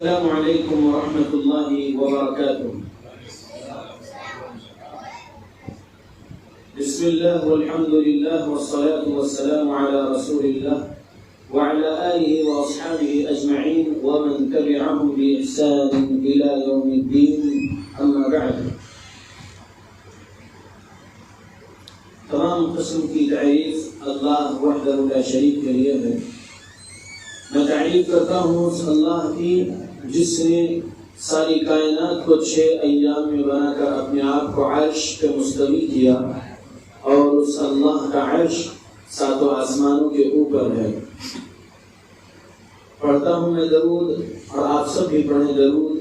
السلام علیکم ورحمۃ اللہ وبرکاتہ۔ بسم اللہ والحمد للہ والصلاة والسلام علی رسول اللہ وعلى آلہ واصحابہ اجمعین ومن تبعهم بإحسان الى یوم الدین، اما بعد۔ تمام قسم کی تعریف اللہ وحدہ لا شریک کے لیے ہے۔ میں تعریف کرتا ہوں اس اللہ کی جس نے ساری کائنات کو 6 ایام میں بنا کر اپنے آپ کو عرش پہ مستوی کیا، اور اس اللہ کا عرش 7 آسمانوں کے اوپر ہے۔ پڑھتا ہوں میں درود، اور آپ سب بھی پڑھیں درود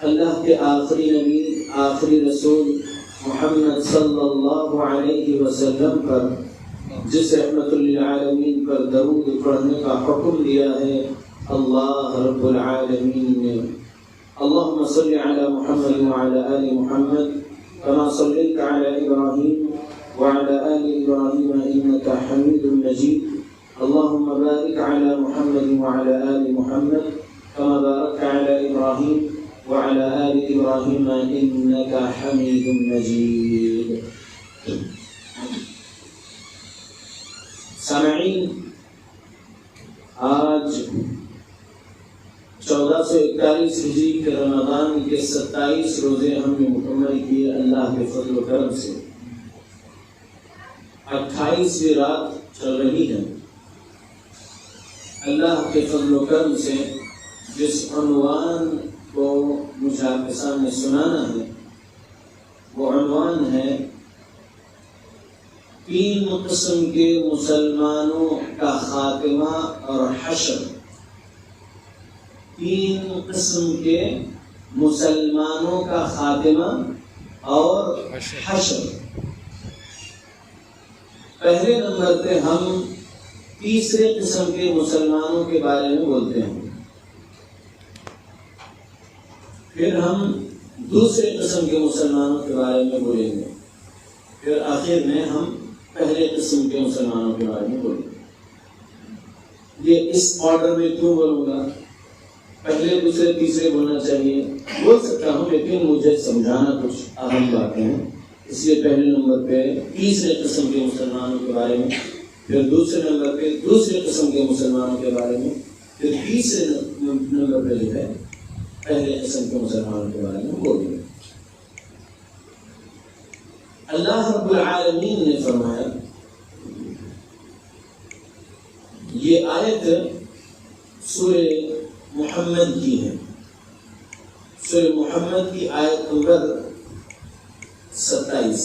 اللہ کے آخری نبی آخری رسول محمد صلی اللہ علیہ وسلم پر، جس رحمت للعالمین پر درود پڑھنے کا حکم دیا ہے اللہ رب العالمین نے۔ اللہم صلی علی محمد وعلی آل محمد کما صلیت علی ابراہیم وعلی آل ابراہیم انک حمید مجید۔ اللہم بارک علی محمد وعلی آل محمد کما بارکت علی ابراہیم وعلی آل ابراہیم انک حمید مجید۔ سامعین، آج 1441 ہجری کے رمضان کے 27 روزے ہم نے مکمل کیے اللہ کے فضل و کرم سے۔ 28ویں رات چل رہی ہے۔ اللہ کے فضل و کرم سے جس عنوان کو مجھے آپ کے سامنے سنانا ہے وہ عنوان ہے 3 قسم کے مسلمانوں کا خاتمہ اور حشر۔ 3 قسم کے مسلمانوں کا خاتمہ اور حشر۔ پہلے نمبر پہ ہم تیسرے قسم کے مسلمانوں کے بارے میں بولتے ہیں، پھر ہم دوسرے قسم کے مسلمانوں کے بارے میں بولیں گے، پھر آخر میں ہم پہلے قسم کے مسلمانوں کے بارے میں بولیں گے۔ یہ اس آرڈر میں کیوں بولوں گا؟ پہلے دوسرے تیسرے بولنا چاہیے، بول سکتا ہوں، لیکن مجھے سمجھانا کچھ اہم باتیں ہیں، اس لیے پہلے نمبر پہ تیسرے قسم کے مسلمانوں کے بارے میں، پھر دوسرے نمبر پہ دوسرے قسم کے مسلمانوں کے بارے میں، پھر تیسرے نمبر پہ جو ہے پہلے قسم کے مسلمانوں کے بارے میں بولیں گے۔ اللہ رب العالمین نے فرمایا، یہ آیت سورہ محمد کی ہے، سورہ محمد کی آیت نمبر 27۔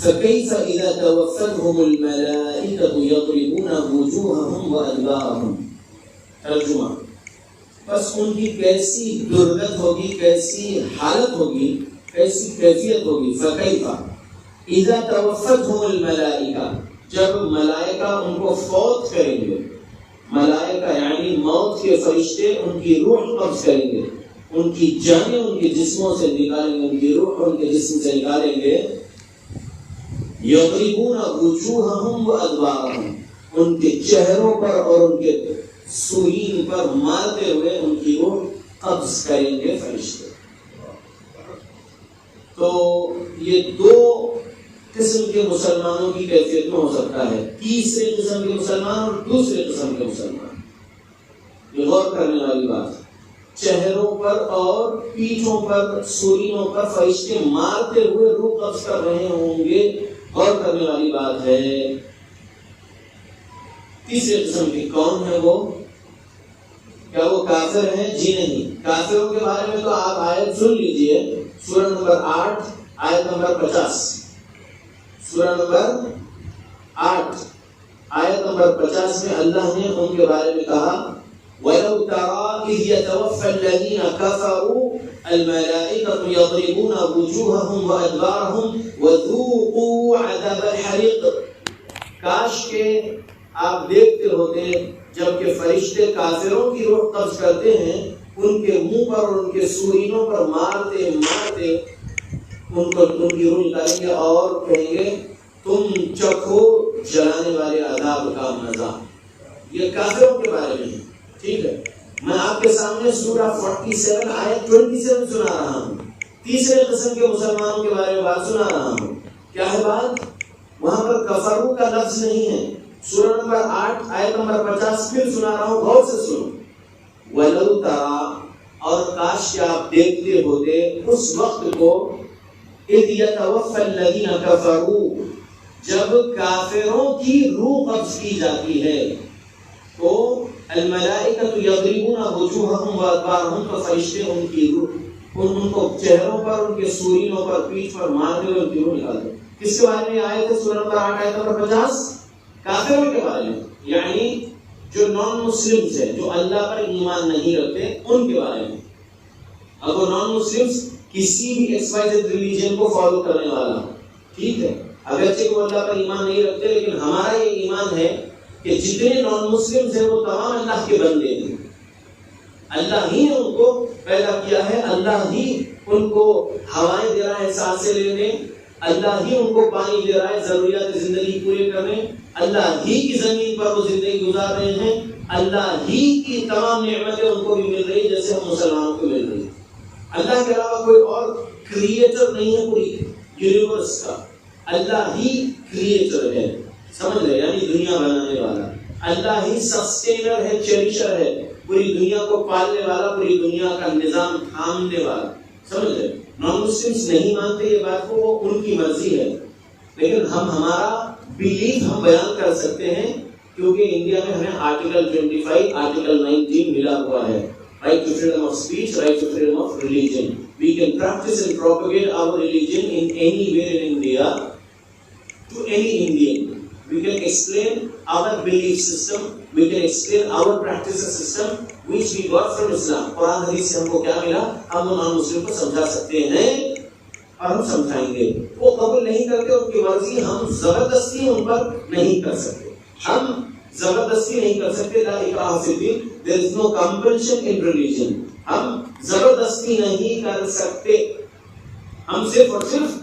فَكَيْفَ إِذَا تَوَفَّتْهُمُ الْمَلَائِكَةُ يَضْرِبُونَ وُجُوهَهُمْ وَأَدْبَارَهُمْ۔ ترجمہ، بس ان کی کیسی درگت ہوگی، کیسی حالت ہوگی، کیسی کیفیت ہوگی۔ فَكَيْفَ إِذَا تَوَفَّتْهُمُ الْمَلَائِكَةُ، جب ملائکہ ان کو فوت کریں گے، ملائکہ یعنی موت کے فرشتے ان کی روح قبض کریں گے، ان کی جانیں ان کے جسموں سے نکالیں گے، ان کی روح ان کے جسم سے نکالیں گے۔ یضربون وجوہہم وادبارہم، ان کے چہروں پر اور ان کے سورین پر مارتے ہوئے ان کی روح قبض کریں گے فرشتے۔ تو یہ 2 قسم کے مسلمانوں کی کیفیت میں ہو سکتا ہے، تیسرے قسم کے مسلمان اور دوسرے قسم کے مسلمان۔ یہ غور کرنے والی بات ہے، چہروں پر اور پیٹھوں پر سورینوں پر فرشتے مارتے ہوئے روح قبض کر رہے ہوں گے، غور کرنے والی بات ہے۔ تیسرے قسم کی کون ہے وہ؟ کیا وہ کافر ہیں؟ جی نہیں، کافروں کے بارے میں تو آپ آیت سن لیجئے، سورہ نمبر 8 آیت نمبر 50، سورہ نمبر 8 آیت نمبر 50 میں اللہ نے ان کے بارے میں کہا، وَلَوْ تَرَىٰ إِذْ يَتَوَفَّى الَّذِينَ كَفَرُوا الْمَلَائِكَةُ يَضْرِبُونَ وُجُوهَهُمْ وَأَدْبَارَهُمْ وَذُوقُوا عَذَابَ الْحَرِيقِ۔ کاش کہ آپ دیکھتے ہوتے جب کہ فرشتے کافروں کی روح قبض کرتے ہیں، ان کے منہ پر اور ان کے سورینوں پر مارتے مارتے ان کی روح نکالیں گے اور کہیں گے تم چکھو جلانے والے عذاب کا مزہ۔ یہ کافروں کے بارے میں ہے، ٹھیک ہے۔ میں کے سامنے سورہ 47 آیت 27 سنا رہا ہوں. تیسرے قسم کے مسلمانوں کے بارے میں بات سنا رہا ہوں. کیا ہے بات؟ وہاں پر کفرو کا لفظ نہیں ہے. سورہ نمبر 8 آیت نمبر 50 پھر سنا رہا ہوں، غور سے سنو. وَلَوْ تَرَى، اور کاش کہ آپ دیکھتے ہوتے اس وقت کو، اِذْ يَتَوَفَّى الَّذِينَ كَفَرُوا، جب کافروں کی روح قبض کی جاتی ہے. تو الملائکۃ یضربون وجوہہم وادبارہم، تو فرشتے ان کی روح ان کو چہروں پر، ان کے سورینوں پر، پیٹھ پر مارتے ہوئے ان کی روح نکالتے. کس کے بارے میں آئے تھے؟ سورہ نمبر 8 آیت نمبر 50، کافروں کے بارے میں، یعنی جو نان مسلمز ہیں، جو اللہ پر ایمان نہیں رکھتے، ان کے بارے میں. اب وہ نان مسلمز کسی بھی ایکسپائزڈ ریلیجن کو فالو کرنے والا، ٹھیک ہے، اگرچہ وہ اللہ پر ایمان نہیں رکھتے، لیکن ہمارا یہ ایمان ہے کہ جتنے نان مسلمز ہیں وہ تمام اللہ کے بندے ہیں. اللہ ہی نے ان کو پیدا کیا ہے، اللہ ہی ان کو ہوائیں دے رہا ہے سانسیں لینے، اللہ ہی ان کو پانی دے رہا ہے ضروریات زندگی پورے کرنے، اللہ ہی کی زمین پر وہ زندگی گزار رہے ہیں، اللہ ہی کی تمام نعمتیں ان کو بھی مل رہی جیسے ہم مسلمانوں کو مل رہی. اللہ کے علاوہ کوئی اور کریٹر نہیں ہے پوری یونیورس کا. اللہ ہی کریٹر ہے، سمجھ لے، یعنی دنیا بنانے والا. اللہ ہی سسٹینر ہے، چیریشر ہے، پوری دنیا کو پالنے والا، پوری دنیا کا نظام تھامنے والا. سمجھ لے. نان مسلمس نہیں مانتے یہ بات کو، وہ ان کی مرضی ہے، لیکن ہم ہمارا بیلیف ہم بیان کر سکتے ہیں، کیونکہ انڈیا میں ہمیں آرٹیکل 25 آرٹیکل 19 ملا ہوا ہے. Right to freedom of speech, right to freedom of religion. We can practice and propagate our religion in anywhere in India to any Indian. We can explain our belief system, we can explain our practice system which we got from Islam. قرآن حدیث سے ہم کو کیا ملا، ہم وہ نان مسلم کو سمجھا سکتے ہیں اور ہم سمجھائیں گے. وہ قبول نہیں کرتے، ان کی مرضی، ہم زبردستی ان پر نہیں کر سکتے. ہم زبردستی نہیں کر سکتے. لا اکراہ فی الدین، there is no compulsion in religion. ہم زبردستی نہیں کر سکتے. ہم صرف اور صرف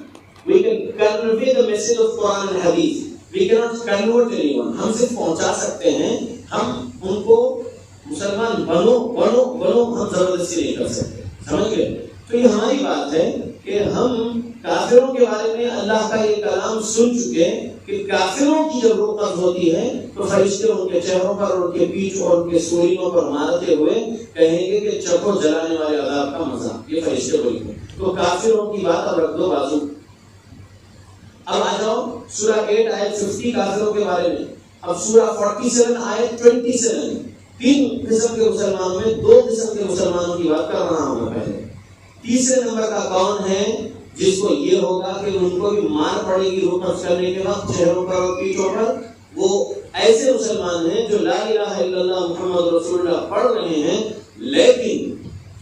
we can convey the message of Quran and Hadith. We cannot convert anyone. ہم صرف پہنچا سکتے ہیں. ہم ان کو مسلمان بنو بنو بنو، ہم زبردستی نہیں کر سکتے. سمجھ گئے؟ تو یہ ہماری بات ہے کہ ہم کافروں کے بارے میں اللہ کا یہ کلام سن چکے کہ کافروں کی جب روح قبض ہوتی ہے تو فرشتے ان کے چہروں پر، ان کے پیٹھ اور ان کے سورینوں پر مارتے ہوئے کہیں گے کہ چکھو جلانے والے عذاب کا مزہ. یہ فرشتے بولیں گے. تو کافروں کی بات اب رکھ دو بازو. اب آ جاؤ سورہ 8 آیت 50 کافروں کے بارے میں. اب سورہ 47 آیت 27. 3 قسم کے مسلمانوں میں 2 قسم کے مسلمانوں کی بات کر رہا ہوں میں پہلے. تیسرے نمبر کا کون ہے جس کو یہ ہوگا کہ ان کو بھی مار پڑے گی روح قبض کرنے کے وقت چہروں پر اور پیٹھوں پر؟ وہ ایسے مسلمان ہیں جو لا الہ الا اللہ محمد رسول اللہ پڑھ رہے ہیں لیکن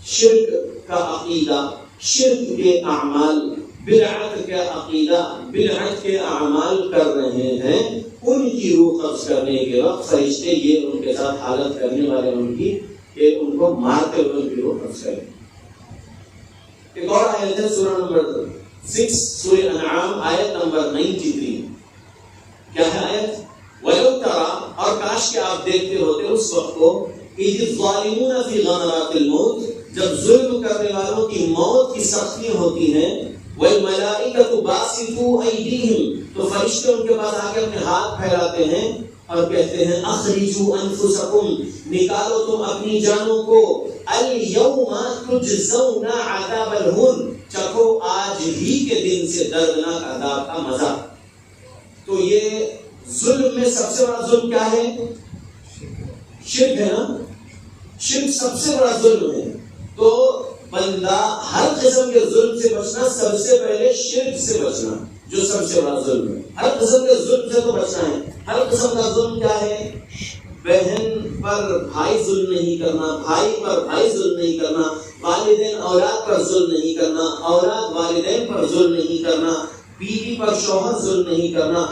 شرک کا عقیدہ، شرک کے اعمال، بدعت کا عقیدہ، بدعت کے اعمال کر رہے ہیں. ان کی روح قبض کرنے کے وقت فرشتے یہ ان کے ساتھ حالت کرنے والے ان کی کہ ان کو مارتے ہوئے ان کی روح قبض کریں. ایک اور آیت ہے سورہ نمبر 6 سورہ انعام آیت نمبر 93. کیا ہے آیت؟ وَلَوْ تَرَى، اور کاش کہ آپ دیکھتے ہوتے اس وقت کو، اِذِ الظَّالِمُونَ فِي غَمَرَاتِ الْمَوْتِ، جب ظلم کرنے والوں کی موت کی سختیاں ہوتی ہیں. وَالْمَلَائِكَةُ بَاسِطُو أَيْدِيهِمْ، تو فرشتے ان کے پاس آ کے اپنے ہاتھ پھیلاتے ہیں اور کہتے ہیں اخرجوا انفسکم، نکالو تم اپنی جانوں کو، الیوم تجزون عذاب الہون، چکھو آج ہی کے دن سے دردناک عذاب کا مزہ. تو یہ ظلم میں سب سے بڑا ظلم کیا ہے؟ شرک ہے نا. شرک سب سے بڑا ظلم ہے. تو بندہ ہر قسم کے ظلم سے بچنا، سب سے پہلے شرک سے بچنا جو سب سے بڑا ظلم ہے. ہر قسم کے ظلم سے تو بچنا ہے. ہر قسم کا ظلم کیا ہے؟ بہن پر بھائی ظلم نہیں کرنا، بھائی پر بھائی ظلم نہیں کرنا، والدین اولاد پر ظلم نہیں کرنا، اولاد والدین پر ظلم نہیں کرنا، بیوی پر شوہر ظلم نہیں کرنا،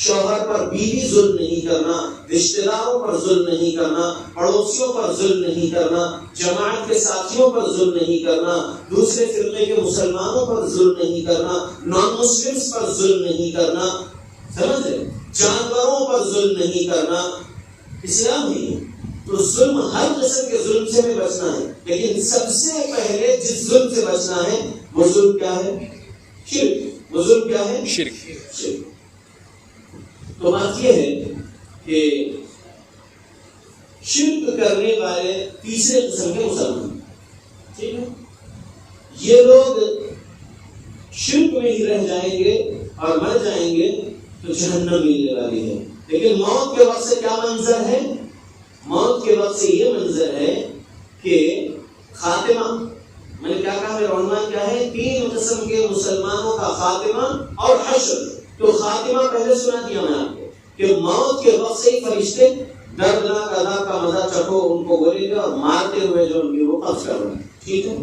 شوہر پر بیوی ظلم نہیں کرنا، رشتہ داروں پر ظلم نہیں کرنا، پڑوسیوں پر ظلم نہیں کرنا، جماعت کے ساتھیوں پر ظلم نہیں کرنا، دوسرے فرقے کے مسلمانوں پر ظلم نہیں کرنا، نان مسلمس پر ظلم نہیں کرنا، سمجھ رہے؟ جانوروں پر ظلم نہیں کرنا. اسلام ہی تو ظلم ہر قسم کے ظلم سے ہمیں بچنا ہے، لیکن سب سے پہلے جس ظلم سے بچنا ہے وہ ظلم کیا ہے؟ شرک۔ وہ ظلم کیا ہے؟ شرک۔ تو بات یہ ہے کہ شرک کرنے والے تیسرے قسم کے مسلمان، ٹھیک ہے، یہ لوگ شرک میں ہی رہ جائیں گے اور مر جائیں گے تو جہنم ملنے والی ہے۔ لیکن موت کے وقت سے کیا منظر ہے؟ موت کے وقت سے یہ منظر ہے کہ خاتمہ، میں نے کیا کہا، میرا عنوان کیا ہے؟ 3 قسم کے مسلمانوں کا خاتمہ اور حشر۔ تو خاتمہ پہلے سنا دیا میں آپ کو کہ موت کے وقت سے ہی فرشتے دردناک عذاب کا مزہ چکھو ان کو بولیں گے اور مارتے ہوئے جو ان کی وہ قبض کر رہے ہیں، ٹھیک ہے۔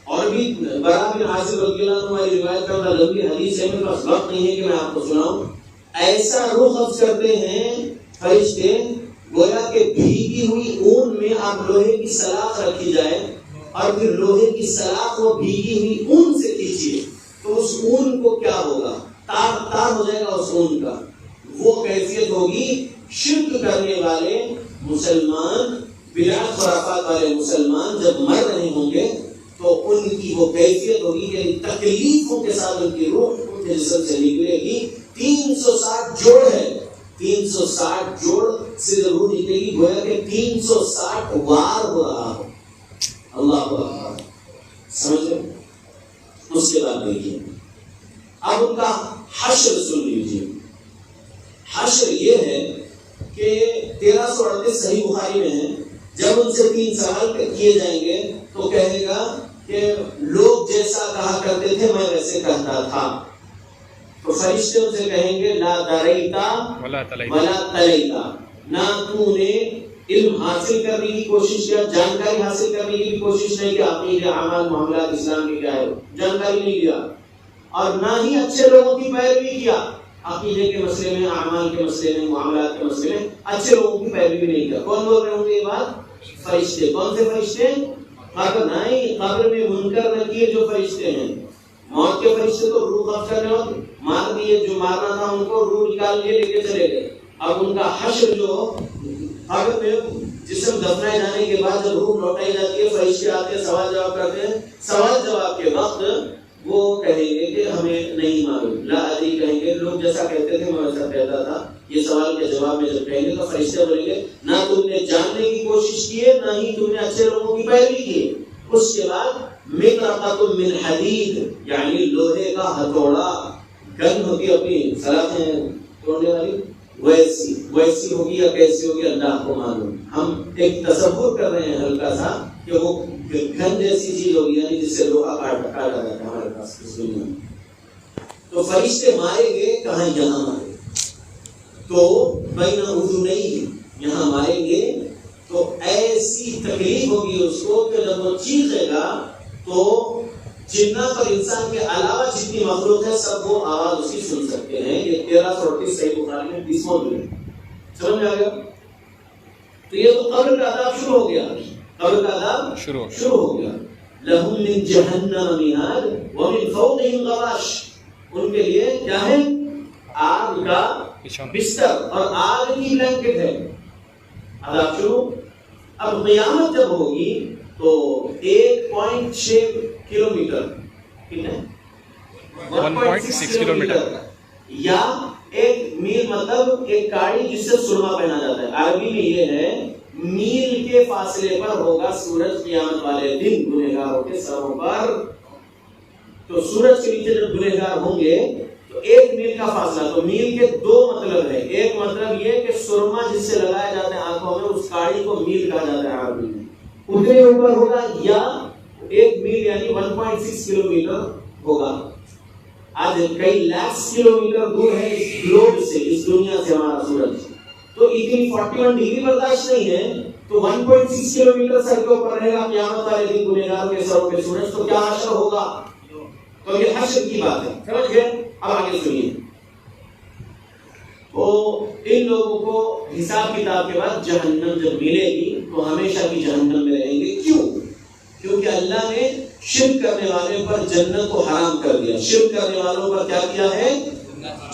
اور بھی برا بن عازب رضی اللہ عنہ والی روایت کا لمبی حدیث ہے، میرے پاس وقت نہیں ہے کہ میں آپ کو سناؤں۔ ایسا روح قبض کرتے ہیں فرشتے گویا کہ بھیگی ہوئی اون میں آپ لوہے کی سلاخ رکھی جائے اور پھر لوہے کی سلاخ وہ بھیگی ہوئی اون سے کھینچیے تو اس اون کو کیا ہوگا؟ تار تار ہو جائے گا اس اون کا۔ وہ کیفیت ہوگی شرک کرنے والے مسلمان، بدعت خرافات والے مسلمان جب مر رہے ہوں گے تو ان کی وہ کیفیت ہوگی کہ تکلیفوں کے ساتھ ان کی روح ان کے جسم سے نکلے گی۔ 360 جوڑ ہے، 360 جوڑ سے روح نکلے گی، گویا کہ 360 وار ہو رہا ہو۔ اللہ اکبر، سمجھ رہے؟ اس کے بعد دیکھیے اب ان کا حشر سن لیجیے۔ حشر یہ ہے کہ 1338 صحیح بخاری میں ہے، جب ان سے 3 سوال کیے جائیں گے تو کہے گا کہ لوگ جیسا کہا کرتے تھے میں ویسے کہتا تھا۔ تو فرشتے ان سے کہیں گے لا دریتا ولا تلیتا، نہ تو نے علم حاصل کرنے کی کوشش کیا، جانکاری حاصل کرنے کی بھی کوشش نہیں کیا، عقیدے اعمال معاملات اسلام کے کیا ہے جانکاری نہیں لیا، اور نہ ہی اچھے لوگوں کی پیروی کیا، عقیدے کے مسئلے میں، اعمال کے مسئلے میں، معاملات کے مسئلے میں اچھے لوگوں کی پیروی بھی نہیں کیا۔ کون بول رہے ہوں گے یہ بات؟ فرشتے۔ کون سے فرشتے؟ قبر نہیں، قبر میں منکر نکیر جو فرشتے ہیں۔ موت کے فرشتے تو روح قبض کرنے والے مار دیے، جو مارنا تھا ان کو روح نکال لیے لے کے چلے گئے۔ اب ان کا حشر جو قبر میں جسم دفنائے جانے کے بعد جب روح لوٹائی جاتی ہے، فرشتے آتے ہیں، سوال جواب کرتے ہیں۔ سوال جواب کے وقت وہ کہیں گے کہ ہمیں نہیں معلوم، لا ادری کہیں گے، لوگ جیسا کہتے تھے میں ویسا کہتا تھا۔ یہ سوال کے جواب میں جب کہیں گے تو فرشتے بولیں گے نہ تم نے جاننے کی کوشش کی ہے، نہ ہی تم نے اچھے لوگوں کی پیروی کی ہے۔ اس کے بعد مطرقۃ من حدید، یعنی لوہے کا ہتھوڑا، گن ہوگی اپنی سلاخیں توڑنے والی، ویسی ہوگی یا کیسی ہوگی اللہ کو معلوم۔ ہم ایک تصور کر رہے ہیں ہلکا سا کہ وہ گن جیسی چیز ہوگی، یعنی جس سے لوہا کاٹا جاتا ہے ہمارے پاس اس دنیا میں۔ تو فرشتے ماریں گے کہاں؟ یہاں ماریں گے، تو بین اذنیہ یہاں ماریں گے، تو ایسی تکلیف ہوگی اس کو کہ جب وہ چیخے گا تو جنات اور انسان کے علاوہ جتنی مخلوق ہے سب وہ آواز اس کی سن سکتے ہیں۔ یہ 1338 صحیح بخاری میں 20 موضوع ہے، سمجھ میں آ گیا؟ تو یہ تو قبر کا عذاب شروع ہو گیا، قبر کا عذاب شروع ہو گیا۔ لہم من جہنم مہاد ومن فوقہم غواش، ان کے لیے کیا ہے؟ آگ کا بستر اور آگ کی بلینکٹ ہے۔ عذاب شروع۔ اب قیامت جب ہوگی تو 1.6 کلومیٹر، کتنے؟ 1.6 کلومیٹر یا 1 میل، مطلب ایک کاڑی جس سے سرما پہنا جاتا ہے، عربی میں یہ ہے میل کے فاصلے پر ہوگا سورج قیامت والے دن گنہگاروں کے سروں پر۔ تو سورج کے نیچے جب گنہگار ہوں گے تو 1 میل کا فاصلہ، تو میل کے 2 مطلب ہے۔ ایک مطلب یہ کہ سرما جس سے لگایا جاتا ہے آنکھوں میں، اس کاڑی کو میل کہا جاتا ہے عربی میں، اتنے اوپر ہوگا، یا 1 میل یعنی 1.6 کلومیٹر ہوگا۔ آج کئی لاکھ کلومیٹر دور ہے اس گلوب سے، اس دنیا سے ہمارا سورج، تو اتنی 41 ڈگری برداشت نہیں ہے، تو 1.6 کلومیٹر سر کے اوپر رہے گا قیامت والے دن گنہگاروں کے سروں پہ سورج، تو کیا حشر ہوگا؟ تو یہ حشر کی بات ہے، سمجھ گئے؟ اب آگے سنیے، تو ان لوگوں کو حساب کتاب کے بعد جہنم جب ملے گی تو ہمیشہ کی جہنم میں رہیں گے۔ کیوں؟ کیونکہ اللہ نے شرک کرنے والے پر جنت کو حرام کر دیا۔ شرک کرنے والوں پر کیا کیا ہے؟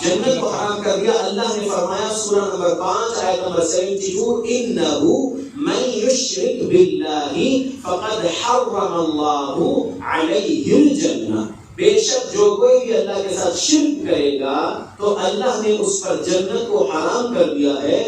جنت کو حرام کر دیا. اللہ نے فرمایا سورہ نمبر 5 آیت نمبر 72 انہو من یشرک باللہ فقد حرم اللہ علیہ الجنہ. بے شک جو کوئی بھی اللہ کے ساتھ شرک کرے گا تو اللہ نے اس پر جنت کو حرام کر دیا ہے.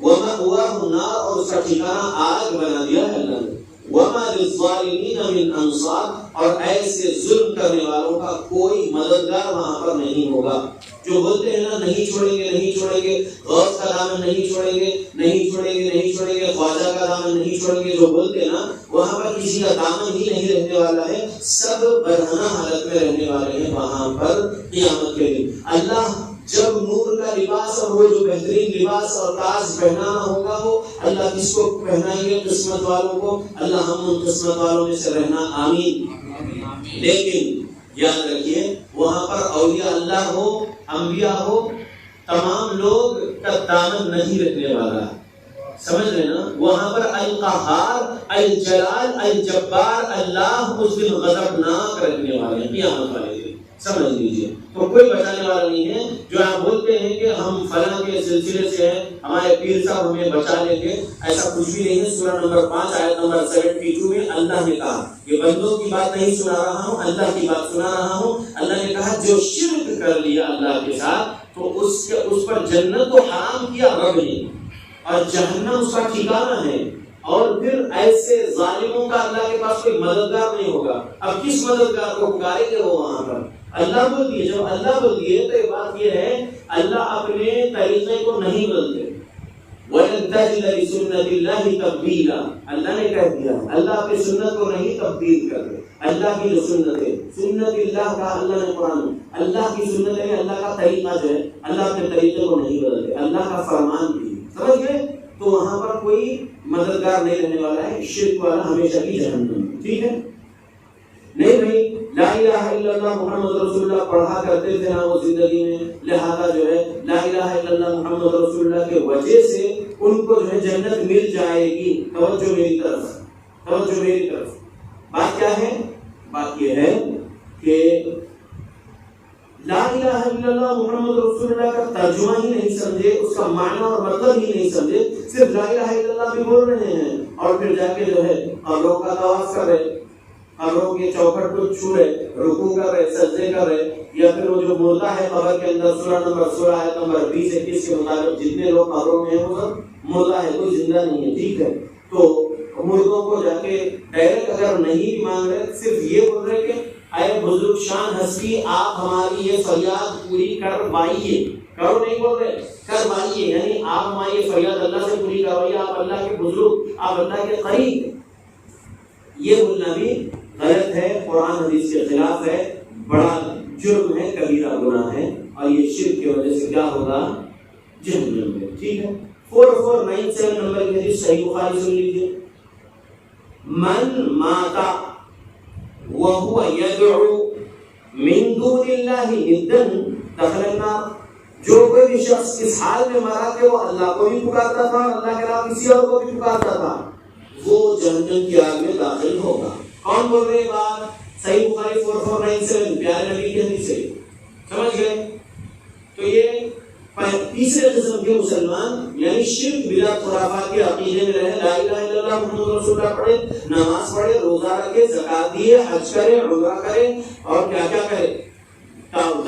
وَمَأْوَاهُ النَّارُ اور اس کا ٹھکانہ آگ بنا دیا ہے اللہ نے. وَمَا لِلظَّالِمِينَ مِنْ أَنصَارٍ اور ایسے ظلم کرنے والوں کا کوئی مددگار وہاں پر نہیں ہوگا. جو بولتے ہیں نا نہیں چھوڑیں گے نہیں چھوڑیں گے, غوث کا دامن نہیں چھوڑیں گے نہیں چھوڑیں گے نہیں چھوڑیں گے, خواجہ کا دامن نہیں چھوڑیں گے, جو بولتے ہیں نا وہاں پر کسی کا دامن ہی نہیں رہنے والا ہے. سب برہنہ حالت میں رہنے والے ہیں وہاں پر قیامت کے دن. اللہ جب نور کا لباس اور وہ جو بہترین لباس اور تاج پہنانا ہوگا وہ اللہ کس کو پہنائیں گے؟ قسمت والوں کو. اللہ ہم ان قسمت والوں میں سے رہنا, آمین. لیکن یاد رکھیے وہاں پر اولیاء اللہ ہو, انبیاء ہو, تمام لوگ کا دامن نہیں رکھنے والا ہے. سمجھ رہے نا؟ وہاں پر القہار, الجلال, الجبار اللہ اس دن غضبناک رکھنے والے ہیں قیامت والے دن. سمجھ لیجیے. تو کوئی بچانے والا نہیں ہے. جو آپ بولتے ہیں کہ ہم فلاں کے سلسلے سے ہیں, ہمارے پیر صاحب ہمیں بچا لیں گے, ایسا کچھ بھی نہیں ہے. سورہ نمبر 5 آیت نمبر 72 میں اللہ نے کہا, یہ بندوں کی بات نہیں سنا رہا ہوں, اللہ کی بات سنا رہا ہوں. اللہ نے کہا جو شرک کر لیا اللہ کے ساتھ تو اس پر جنت کو حرام کیا رب نے, اور جہنم اس کا ٹھکانہ ہے. اور پھر ایسے ظالموں کا اللہ کے پاس کوئی مددگار نہیں ہوگا. اب کس مددگار کو پکارے گے وہ وہاں پر؟ اللہ بول دیے. جب اللہ بول دیے تو یہ بات یہ ہے اللہ اپنے طریقے کو نہیں بدلتے. وَلَن تَجِدَ لِسُنَّتِ اللَّهِ تَبْدِيلًا. اللہ نے کہہ دیا اللہ اپنی سنت کو نہیں تبدیل کر دے. اللہ کی جو سنت ہے, سنت اللہ کا اللہ نے قرآن میں, اللہ کی سنت ہے, اللہ کا طریقہ جو ہے, اللہ اپنے طریقے کو نہیں بدلتے. اللہ کا فرمان بھی, سمجھ گئے؟ تو وہاں پر کوئی مددگار نہیں رہنے والا ہے. شرک والا ہمیشہ کی جہنم. ٹھیک ہے؟ نہیں بھائی, لا الہ الا اللہ محمد رسول اللہ پڑھا کرتے تھے نا وہ زندگی میں, لہذا جو ہے لا الہ الا اللہ محمد رسول اللہ کے وجہ سے ان کو جو ہے جنت مل جائے گی. توجہ میری طرف, توجہ میری طرف. بات کیا ہے؟ بات یہ ہے کہ لا الہ الا اللہ محمد رسول اللہ کا ترجمہ ہی نہیں سمجھے, اس کا معنی اور مطلب ہی نہیں سمجھے, صرف لا الہ الا اللہ بھی بول رہے ہیں اور پھر جا کے جو ہے قبروں کا طواف کر رہے, قبروں کے چوکھٹ کو چھو رہے, رکوع کر رہے, سجدے کر رہے, یا پھر وہ جو مردہ ہے قبر کے اندر سورہ نمبر 16 آیت نمبر 20-21 کے مطابق جتنے لوگ قبروں میں ہیں وہ سب مردہ ہے, کوئی زندہ نہیں ہے. ٹھیک ہے؟ تو مردوں کو جا کے ڈائریکٹ اگر نہیں بھی مانگ رہے, صرف یہ بول رہے کہ اے بزرگ شان ہستی آپ ہماری یہ فریاد پوری کروائیے. کرو نہیں بول رہے, کروائیے, یعنی آپ ہماری یہ فریاد اللہ سے پوری کروائیے. آپ اللہ کے بزرگ, آپ اللہ کے قریب. یہ بولنا بھی غلط ہے, قرآن حدیث کے خلاف ہے, بڑا جرم ہے, کبیرہ گناہ ہے, اور یہ شرک کی وجہ سے کیا ہوگا؟ جہنم میں. ٹھیک ہے؟ 4497 نمبر کی حدیث صحیح بخاری سن لیجیے. من ماتا وهو يدعو من دون الله ندا دخل النار. جو کوئی بھی شخص اس حال میں مرا کہ وہ اللہ کو بھی پکارتا تھا اور اللہ کے علاوہ کسی اور کو بھی پکارتا تھا, وہ جہنم کی آگ میں داخل ہوگا. کون بول رہے بات؟ صحیح بخاری 4497 پیارے نبی کی حدیث ہے. سمجھ گئے؟ تو یہ تیسرے قسم کے مسلمان, یعنی شرک بدعت خرافات کے عقیدے میں رہے, لا الہ الا اللہ محمد رسول اللہ پڑھے, نماز پڑھے, روزہ رکھے, زکات دیے, حج کرے, عمرہ کرے, اور کیا کیا کرے,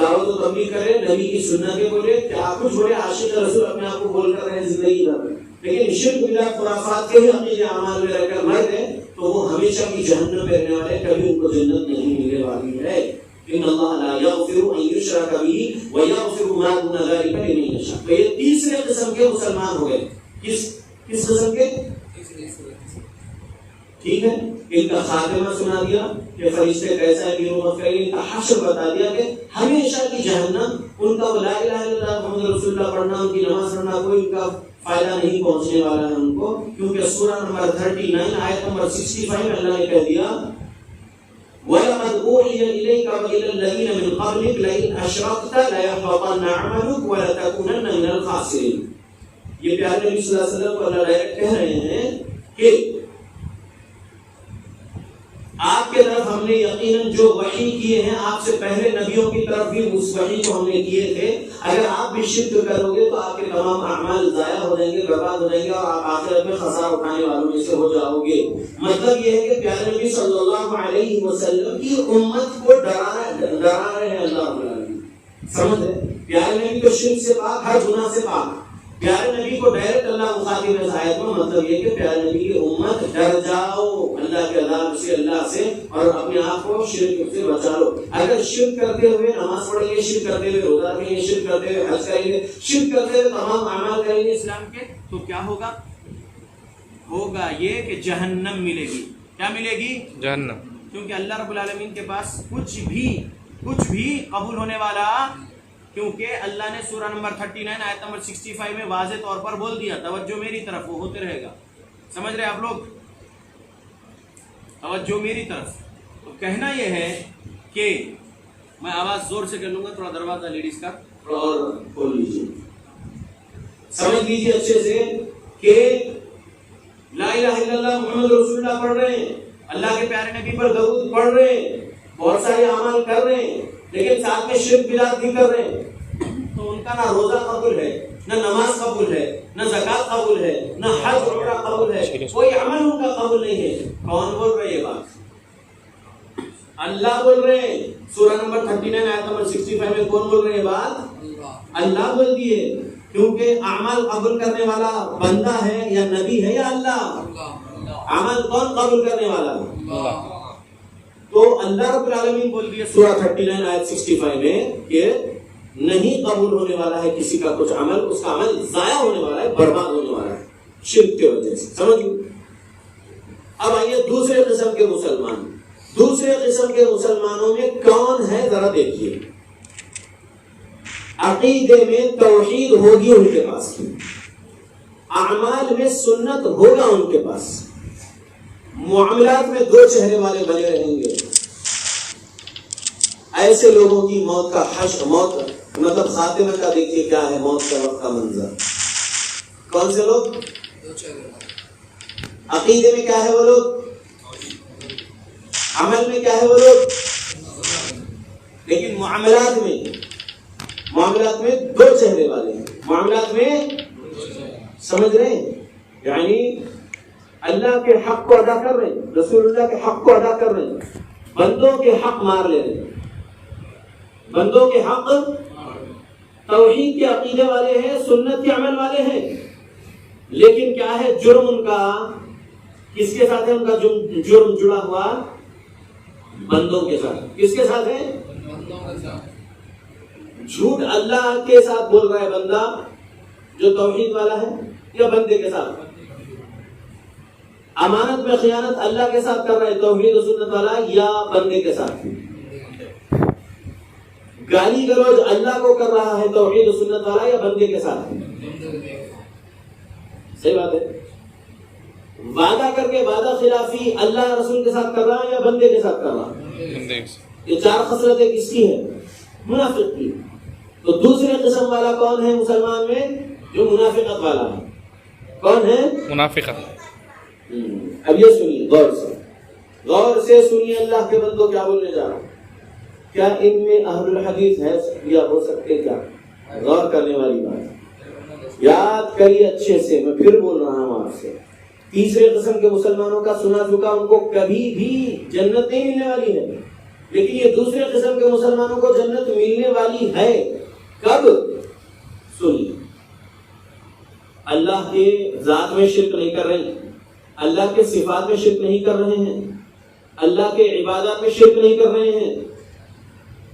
دعوت و تبلیغ کرے, نبی کی سنتیں بولے, کیا کچھ بولے, عاشق رسول اپنے آپ کو بول کر رہے زندگی بھر. لیکن شرک بدعت خرافات کے ہی عقیدے اعمال میں رہ کر مر گئے تو وہ ہمیشہ کی جہنم میں رہنے والے, کبھی ان کو جنت نہیں ملنے والی ہے. ان اللہ لا یغفر ان یشرک به ویغفر ما دون ذلک لمن یشاء. تو یہ تیسرے قسم کے مسلمان ہو گئے. کس قسم کے؟ ٹھیک ہے؟ ان کا خاتمہ سنا دیا کہ فرشتے کیسا ہے, بیرون مفعول, ان کا حشر بتا دیا کہ ہمیشہ کی جہنم. ان کا لا الہ الا اللہ محمد رسول اللہ پڑھنا, ان کی نماز پڑھنا کوئی ان کا فائدہ نہیں پہنچنے والا ہے ان کو, کیونکہ سورہ نمبر 39 آیت نمبر 65 اللہ نے کہہ دیا وَلَقَدْ أُوحِيَ إِلَيْكَ وَإِلَى الَّذِينَ مِنْ قَبْلِكَ لَئِنْ أَشْرَكْتَ لَيَحْبَطَنَّ عَمَلُكَ وَلَتَكُونَنَّ مِنَ الْخَاسِرِينَ. یہ پیارے نبی صلی اللہ علیہ وسلم کو اللہ ڈائریکٹ کہہ رہے ہیں کہ آپ کے طرف ہم نے یقیناً جو وحی کیے ہیں آپ سے پہلے نبیوں کی طرف بھی اس وحی کو ہم نے کیے تھے. اگر آپ بھی شرک کرو گے تو آپ کے تمام اعمال ضائع ہو جائیں گے, برباد ہو جائیں گے, اور آپ آخرت میں خسارہ اٹھانے والوں میں سے ہو جاؤ گے. مطلب یہ ہے کہ پیارے نبی صلی اللہ علیہ وسلم کی امت کو ڈرا رہے ہیں اللہ رب العالمین. سمجھ رہے؟ پیارے نبی کو شرک سے پاک, ہر گناہ سے پاک. پیارے نبی کو ڈائریکٹ اللہ مخاطب ہے اس آیت میں. مطلب یہ کہ پیارے نبی کی امت ڈر جاؤ اللہ کے عذاب سے, اللہ سے, اور اپنے آپ کو شرک سے بچا لو. اگر شرک کرتے ہوئے نماز پڑھیں گے, شرک کرتے ہوئے روزہ رکھیں گے, شرک کرتے ہوئے حج کریں گے, شرک کرتے ہوئے تمام اعمال کریں گے اسلام کے, تو کیا ہوگا؟ ہوگا یہ کہ جہنم ملے گی. کیا ملے گی؟ جہنم. کیونکہ اللہ رب العالمین کے پاس کچھ بھی قبول ہونے والا, کیونکہ اللہ نے سورہ نمبر 39 آیت نمبر 65 میں واضح طور پر بول دیا, توجہ میری طرف, وہ ہوتے رہے گا. سمجھ رہے آپ لوگ؟ توجہ میری طرف. تو کہنا یہ ہے کہ میں آواز زور سے کر لوں گا, تھوڑا دروازہ لیڈیز کا اور کھول لیجیے. سمجھ لیجیے اچھے سے کہ لا الہ الا اللہ محمد رسول اللہ پڑھ رہے ہیں, اللہ کے پیارے نبی پر درود پڑھ رہے ہیں, بہت سارے اعمال کر رہے ہیں, لیکن ساتھ میں شرک بدعت بھی کر رہے ہیں, تو ان کا نہ روزہ قبول ہے, نہ نماز قبول ہے, نہ زکات قبول ہے, نہ حج عمرہ قبول ہے, کوئی عمل ان کا قبول نہیں ہے. کون بول رہے یہ بات؟ اللہ بول رہے ہیں. سورہ نمبر 39 آیت نمبر 65 میں کون بول رہے ہیں بات؟ اللہ بول دیے. کیونکہ اعمال قبول کرنے والا بندہ ہے یا نبی ہے یا اللہ؟ عمل کون قبول کرنے والا ہے؟ تو اللہ رب العالمین بول دیا سورہ 39 آیت 65 میں کہ نہیں قبول ہونے والا ہے کسی کا کچھ عمل, اس کا عمل ضائع ہونے والا ہے, برباد ہونے والا ہے شرک کی وجہ سے. سمجھ لو. اب آئیے دوسرے قسم کے مسلمان. دوسرے قسم کے مسلمانوں میں کون ہے ذرا دیکھیے. عقیدے میں توحید ہوگی ان کے پاس, اعمال میں سنت ہوگا ان کے پاس, معاملات میں دو چہرے والے بنے رہیں گے. ایسے لوگوں کی موت کا موت مطلب خاتمہ کا دیکھیے کیا ہے موت کا وقت کا منظر. کون سے لوگ؟ عقیدے میں کیا ہے وہ لوگ, عمل میں کیا ہے وہ لوگ, لیکن معاملات میں دو چہرے والے ہیں. معاملات میں سمجھ رہے ہیں, یعنی اللہ کے حق کو ادا کر رہے ہیں, رسول اللہ کے حق کو ادا کر رہے ہیں, بندوں کے حق مار لے رہے ہیں, بندوں کے حق. توحید کے عقیدے والے ہیں, سنت کے عمل والے ہیں, لیکن کیا ہے جرم ان کا کس کے ساتھ ہے؟ ان کا جرم جڑا ہوا بندوں کے ساتھ. کس کے ساتھ ہے؟ جھوٹ اللہ کے ساتھ بول رہا ہے بندہ جو توحید والا ہے, یا بندے کے ساتھ؟ امانت میں خیانت اللہ کے ساتھ کر رہا ہے توحید و سنت والا, یا بندے کے ساتھ؟ گالی گلوچ اللہ کو کر رہا ہے توحید و سنت والا, یا بندے کے ساتھ؟ صحیح بات ہے. وعدہ کر کے وعدہ خلافی اللہ رسول کے ساتھ کر رہا ہے یا بندے کے ساتھ کر رہا ہے؟ یہ چار خصلتیں کس کی ہے؟ منافق کی. تو دوسرے قسم والا کون ہے مسلمان میں جو منافقت والا ہے؟ کون ہے؟ منافقت. اب یہ سنیے غور سے سنیے, اللہ کے بندوں کیا بولنے جا رہا ہوں. کیا ان میں اہل الحدیث ہے یا ہو سکتے؟ کیا غور کرنے والی بات. یاد کریے اچھے سے, میں پھر بول رہا ہوں آپ سے. تیسرے قسم کے مسلمانوں کا سنا چکا, ان کو کبھی بھی جنت نہیں ملنے والی ہے, لیکن یہ دوسرے قسم کے مسلمانوں کو جنت ملنے والی ہے. کب؟ سنیے. اللہ کے ذات میں شرک نہیں کر رہے ہیں, اللہ کے صفات میں شرک نہیں کر رہے ہیں, اللہ کے عبادات میں شرک نہیں کر رہے ہیں,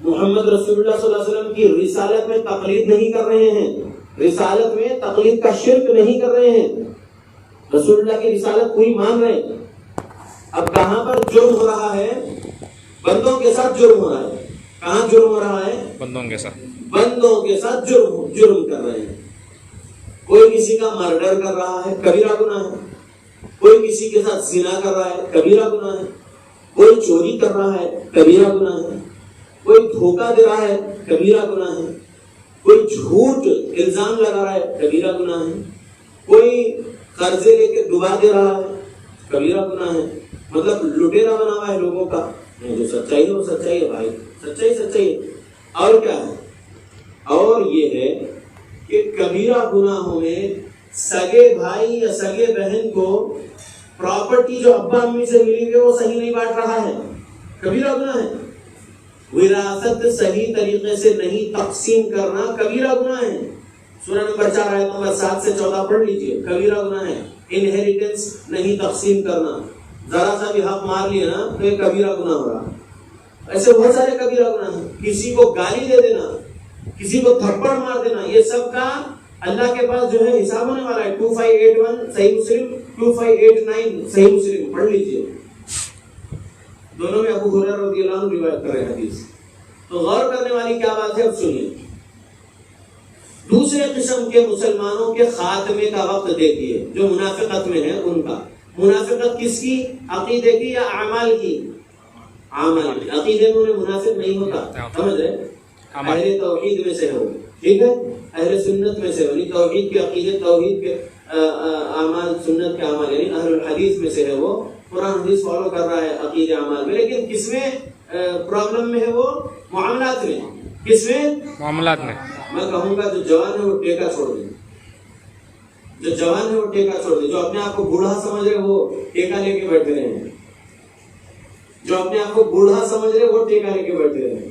محمد رسول اللہ صلی اللہ علیہ وسلم کی رسالت میں تقلید نہیں کر رہے ہیں, رسالت میں تقلید کا شرک نہیں کر رہے ہیں, رسول اللہ کی رسالت پوری مان رہے ہیں. اب کہاں پر جرم ہو رہا ہے؟ بندوں کے ساتھ جرم ہو رہا ہے. کہاں جرم ہو رہا ہے؟ بندوں کے ساتھ جرم کر رہے ہیں. کوئی کسی کا مرڈر کر رہا ہے, کبیرہ گناہ ہے. کوئی کسی کے ساتھ زنا کر رہا ہے, کبیرہ گناہ ہے. کوئی چوری کر رہا ہے, کبیرہ گناہ ہے. کوئی دھوکہ دے رہا ہے, کبیرہ گناہ ہے. کوئی جھوٹ الزام لگا رہا ہے, کبیرہ گناہ ہے. کوئی قرضے لے کے ڈبا دے رہا ہے, کبیرہ گناہ ہے، مطلب لٹیرا بنا ہوا ہے لوگوں کا، جو سچائی ہے وہ سچائی ہے بھائی، سچائی سچائی ہے۔ اور کیا ہے؟ اور یہ ہے کہ کبیرہ گناہوں میں سگے بھائی یا سگے بہن کو پراپرٹی جو ابا امی سے ملی ہوئی وہ صحیح نہیں بانٹ رہا ہے، کبیرہ گناہ ہے۔ وراثت صحیح طریقے سے نہیں تقسیم کرنا کبیرہ گناہ ہے۔ سورہ نمبر 4 آیت نمبر 7 سے 14 پڑھ لیجئے، کبیرہ گناہ ہے۔ انہیریٹنس نہیں تقسیم کرنا، ذرا سا بھی حق مار لیا نا تو یہ کبیرہ گناہ ہو رہا۔ ایسے بہت سارے کبیرہ گناہ ہیں، کسی کو گالی دے دینا، کسی کو تھپڑ مار دینا، یہ سب کا اللہ کے پاس جو ہے حساب ہونے والا ہے۔ 2581 صحیح مسلم، 2589 صحیح مسلم پڑھ لیجئے، دونوں میں ابو ہریرہ رضی اللہ عنہ روایت کر رہے ہیں حدیث۔ تو غور کرنے والی کیا بات ہے، اب سنیے۔ دوسرے قسم کے مسلمانوں کے خاتمے کا وقت دیکھیے، جو منافقت میں ہے ان کا۔ منافقت کس کی؟ عقیدے کی یا اعمال کی؟ اعمال کی۔ عقیدے میں انہیں منافق نہیں ہوتا، سمجھ رہے؟ اہل توحید میں سے ہو، ٹھیک ہے، اہل سنت میں سے ہو، یعنی توحید کے عقیدے، توحید کے اعمال، سنت کے اعمال، یعنی اہل الحدیث میں سے ہے، وہ قرآن حدیث فالو کر رہا ہے عقیدے اعمال میں۔ لیکن کس میں پرابلم میں ہے؟ وہ معاملات میں۔ کس میں؟ معاملات میں۔ میں کہوں گا جو جوان ہے وہ ٹیکا چھوڑ دیں، جو جوان ہے وہ ٹیکا چھوڑ دیں، جو اپنے آپ کو بوڑھا سمجھ رہے وہ ٹیکا لے کے بیٹھے رہے ہیں، جو اپنے آپ کو بوڑھا سمجھ رہے وہ ٹیکا لے کے بیٹھے رہے ہیں۔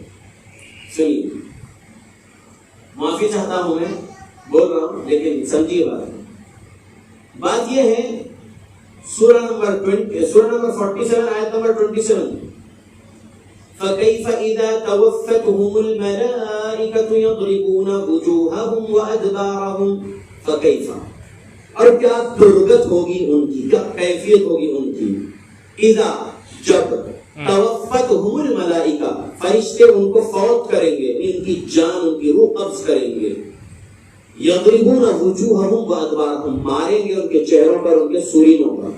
چلیے، معافی چاہتا ہوں، میں بول رہا ہوں لیکن سمجھیے بات یہ ہے۔ سورہ نمبر 47 آیت نمبر 27، فَكَيْفَ إِذَا تَوَفَّتْهُمُ الْمَلَائِكَةُ يَضْرِبُونَ وُجُوهَهُمْ وَأَدْبَارَهُمْ فَكَيْفَ، اور کیا درگت ہوگی ان کی، کیا کیفیت ہوگی ان کی، اذا، جب، توفتہم الملائکہ، فرشتے ان کو فوت کریں گے، ان کی جان، ان کی روح قبض کریں گے، یضربون وجوہہم وادبارہم، ماریں گے ان کے چہروں پر، ان کے سورینوں پر۔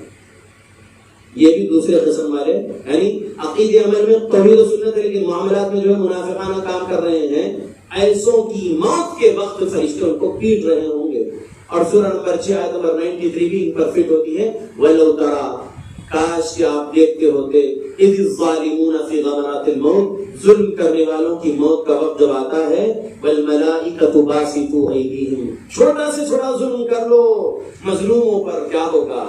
یہ بھی دوسرے قسم والے، یعنی عقیدے عمل میں توحید و سنت ہے لیکن معاملات میں جو ہے منافقانہ کام کر رہے ہیں، ایسوں کی موت کے وقت فرشتے ان کو پیٹ رہے ہوں گے۔ اور سورہ نمبر 6 آیت نمبر 93 بھی ان پر فٹ ہوتی ہے، وَلَوْ تَرَى، کاش کہ آپ دیکھتے ہوتے، اِذِ الظَّالِمُونَ فِي غَمَرَاتِ الْمَوْتِ، ظلم کرنے والوں کی موت کا وقت جب آتا ہے، وَالْمَلَائِكَةُ بَاسِطُو أَيْدِيهِمْ، چھوٹا سے چھوٹا ظلم کر لو مظلوموں پر، کیا ہوگا،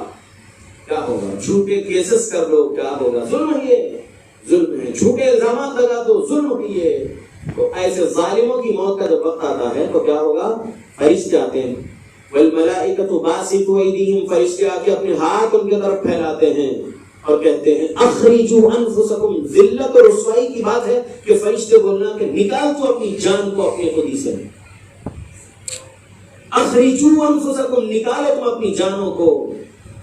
کیا ہوگا، جھوٹے کیسز کر لو، کیا ہوگا، ظلم ہی ہے، ظلم ہے، جھوٹے الزامات لگا دو، ظلم ہی ہے۔ تو ایسے ظالموں کی موت کا جب وقت آتا ہے تو کیا ہوگا، فرشتے آتے ہیں، والملائکۃ باسطوا ایدیہم، فرشتے آ کے اپنے ہاتھ ان کی طرف پھیلاتے ہیں اور کہتے ہیں اخرجوا انفسکم، ذلت اور رسوائی کی بات ہے کہ فرشتے بولنا کہ نکال تو اپنی جان کو اپنے خودی سے، اخرجوا انفسکم، نکالو تم اپنی جانوں کو،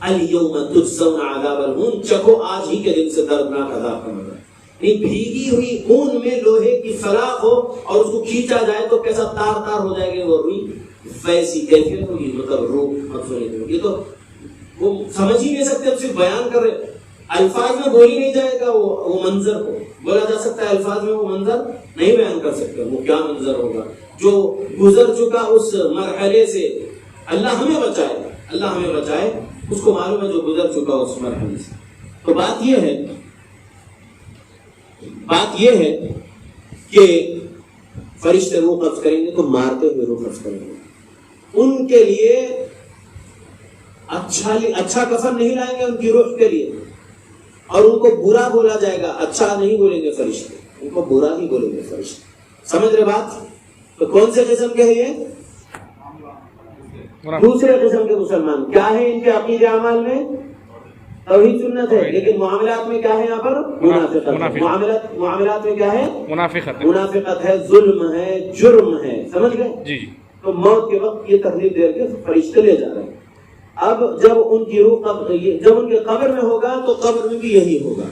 الیوم تجزون عذاب الہون، چکھو آج ہی کے دن سے دردناک عذاب کا مزہ۔ بھیگی ہوئی خون میں لوہے کی سلاخ ہو اور اس کو کھینچا جائے تو کیسا تار تار ہو جائے گا وہ روئی، ویسی کیفیت ہوگی، مطلب روح مقصود ہے۔ یہ تو وہ سمجھ ہی نہیں سکتے، اب صرف بیان کر رہے، الفاظ میں بولی نہیں جائے گا وہ منظر کو بولا جا سکتا ہے، الفاظ میں وہ منظر نہیں بیان کر سکتے، وہ کیا منظر ہوگا جو گزر چکا اس مرحلے سے۔ اللہ ہمیں بچائے، اللہ ہمیں بچائے، اس کو معلوم ہے جو گزر چکا اس مرحلے سے۔ تو بات یہ ہے کہ فرشتے روح قبض کریں گے تو مارتے ہوئے روح قبض کریں گے، ان کے لیے اچھا کفن نہیں لائیں گے ان کی روح کے لیے، اور ان کو برا بولا جائے گا، اچھا نہیں بولیں گے فرشتے، ان کو برا ہی بولیں گے فرشتے۔ سمجھ رہے بات؟ تو کون سے قسم کے ہیں یہ؟ دوسرے قسم کے مسلمان۔ کیا ہے ان کے عقیدے اعمال میں؟ توحید سنت ہے، لیکن معاملات میں کیا ہے یہاں پر؟ منافقت۔ معاملات میں کیا ہے؟ منافقت ہے، ظلم ہے، جرم ہے، سمجھ گئے؟ جی۔ تو موت کے وقت یہ تکلیف دے کے فرشتے لے جا رہے ہیں۔ اب جب ان کی روح جب ان کے قبر میں ہوگا تو قبر میں بھی یہی ہوگا،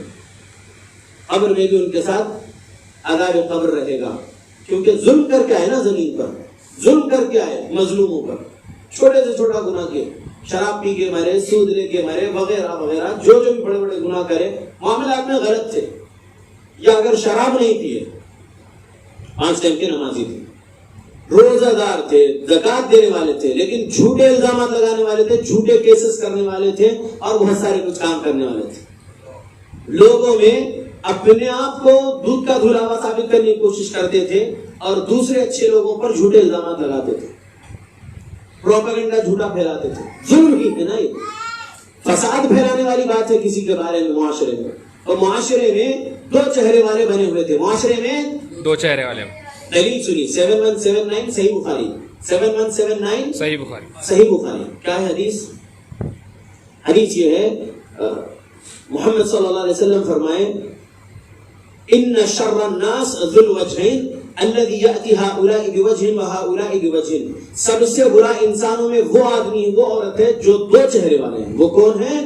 قبر میں بھی ان کے ساتھ عذاب قبر رہے گا، کیونکہ ظلم کر کے آئے نا زمین پر، ظلم کر کے آئے مظلوموں پر، چھوٹے سے چھوٹا گناہ کیے، شراب پی کے مرے، سود لے کے مرے، وغیرہ وغیرہ، جو بھی بڑے بڑے گناہ کرے، معاملات میں غلط تھے، یا اگر شراب نہیں پیے، 5 ٹائم کی نمازی تھے، روزہ دار تھے، زکات دینے والے تھے، لیکن جھوٹے الزامات لگانے والے تھے، جھوٹے کیسز کرنے والے تھے اور بہت سارے کچھ کام کرنے والے تھے. لوگوں میں اپنے آپ کو دودھ کا دھلاوا ثابت کرنے کی کوشش کرتے تھے اور دوسرے اچھے لوگوں پر جھوٹے الزامات لگاتے تھے، پروپیگنڈا جھوٹا پھیلاتے تھے. ظلم ہی ہے نا یہ، فساد پھیلانے والی بات ہے کسی کے بارے میں معاشرے میں. اور معاشرے میں دو چہرے والے بنے ہوئے تھے، معاشرے میں دو چہرے والے. دلیل سنی 7179 صحیح بخاری، 7179 صحیح بخاری. صحیح بخاری. کیا ہے حدیث؟ حدیث یہ ہے محمد صلی اللہ علیہ وسلم فرمائے ان شر الناس ذو الوجهين الذي ياتي هؤلاء بوجه وهؤلاء بوجه. سب سے برا انسانوں میں وہ آدمی وہ عورت ہے جو دو چہرے والے ہیں. وہ کون ہیں؟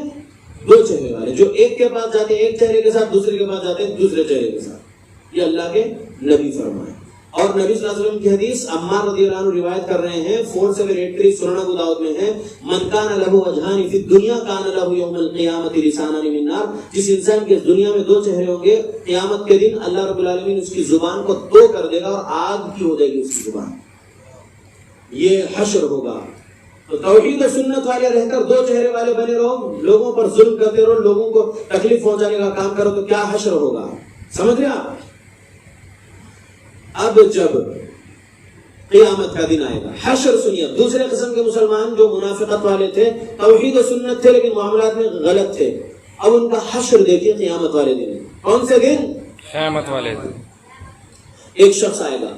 دو چہرے والے، جو ایک کے پاس جاتے ہیں ایک چہرے کے ساتھ، دوسرے کے پاس جاتے ہیں دوسرے چہرے کے ساتھ. یہ اللہ کے نبی فرمائے. اور نبی صلی اللہ علیہ وسلم کی حدیث عمار رضی اللہ عنہ روایت کر رہے ہیں 4783 سنن ابو داؤد میں ہے من کان لہ وجہان فی الدنیا کان لہ یوم القیامت لسانان من نار. جس انسان کے دنیا میں دو چہرے ہوں گے، قیامت کے دن اللہ رب العالمین اس کی زبان کو دو کر دے گا اور آگ کی ہو جائے گی اس کی زبان. یہ حشر ہوگا. تو توحید و سنت والے رہ کر دو چہرے والے بنے رہو، لوگوں پر ظلم کرتے رہو، لوگوں کو تکلیف پہنچانے کا کام کرو، تو کیا حشر ہوگا؟ سمجھ رہے آپ؟ اب جب قیامت کا دن آئے گا، حشر سنیے. دوسرے قسم کے مسلمان جو منافقت والے تھے، توحید و سنت تھے لیکن معاملات میں غلط تھے، اب ان کا حشر دیکھیے قیامت والے دن. کون سے دن؟ قیامت والے دن. ایک شخص آئے گا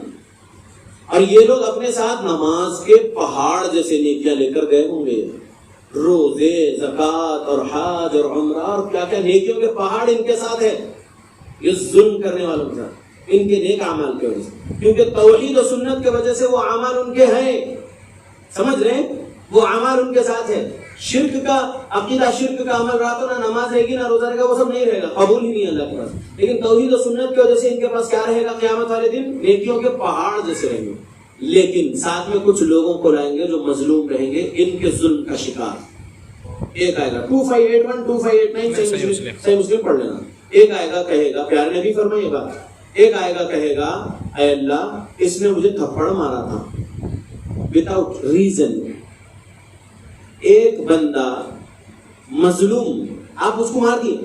اور یہ لوگ اپنے ساتھ نماز کے پہاڑ جیسے نیکیاں لے کر گئے ہوں گے، روزے، زکات اور حج اور عمرہ اور کیا کیا نیکیوں کے پہاڑ ان کے ساتھ ہے. یہ ظلم کرنے والوں کے ساتھ ان کے نیک اعمال کی وجہ سے، کیونکہ توحید و سنت کی وجہ سے وہ اعمال ان کے ہیں. سمجھ رہے ہیں؟ وہ اعمال ان کے ساتھ ہے. شرک کا عقیدہ، شرک کا عمل رہا تو نہ نماز رہے گی نہ روزہ رہے گا، وہ سب نہیں رہے گا، قبول ہی نہیں اللہ کے پاس. لیکن توحید و سنت کی وجہ سے ان کے پاس کیا رہے گا قیامت والے دن؟ نیکیوں کے پہاڑ جیسے رہیں گے. لیکن ساتھ میں کچھ لوگوں کو لائیں گے جو مظلوم رہیں گے، ان کے ظلم کا شکار. ایک آئے گا 2581 2589 صحیح مسلم پڑھ لینا. ایک آئے گا کہے گا، پیارے نبی فرمائے یہ بات، ایک آئے گا کہے گا اے اللہ اس نے مجھے تھپڑ مارا تھا وداؤٹ ریزن. ایک بندہ مظلوم آپ اس کو مار دیے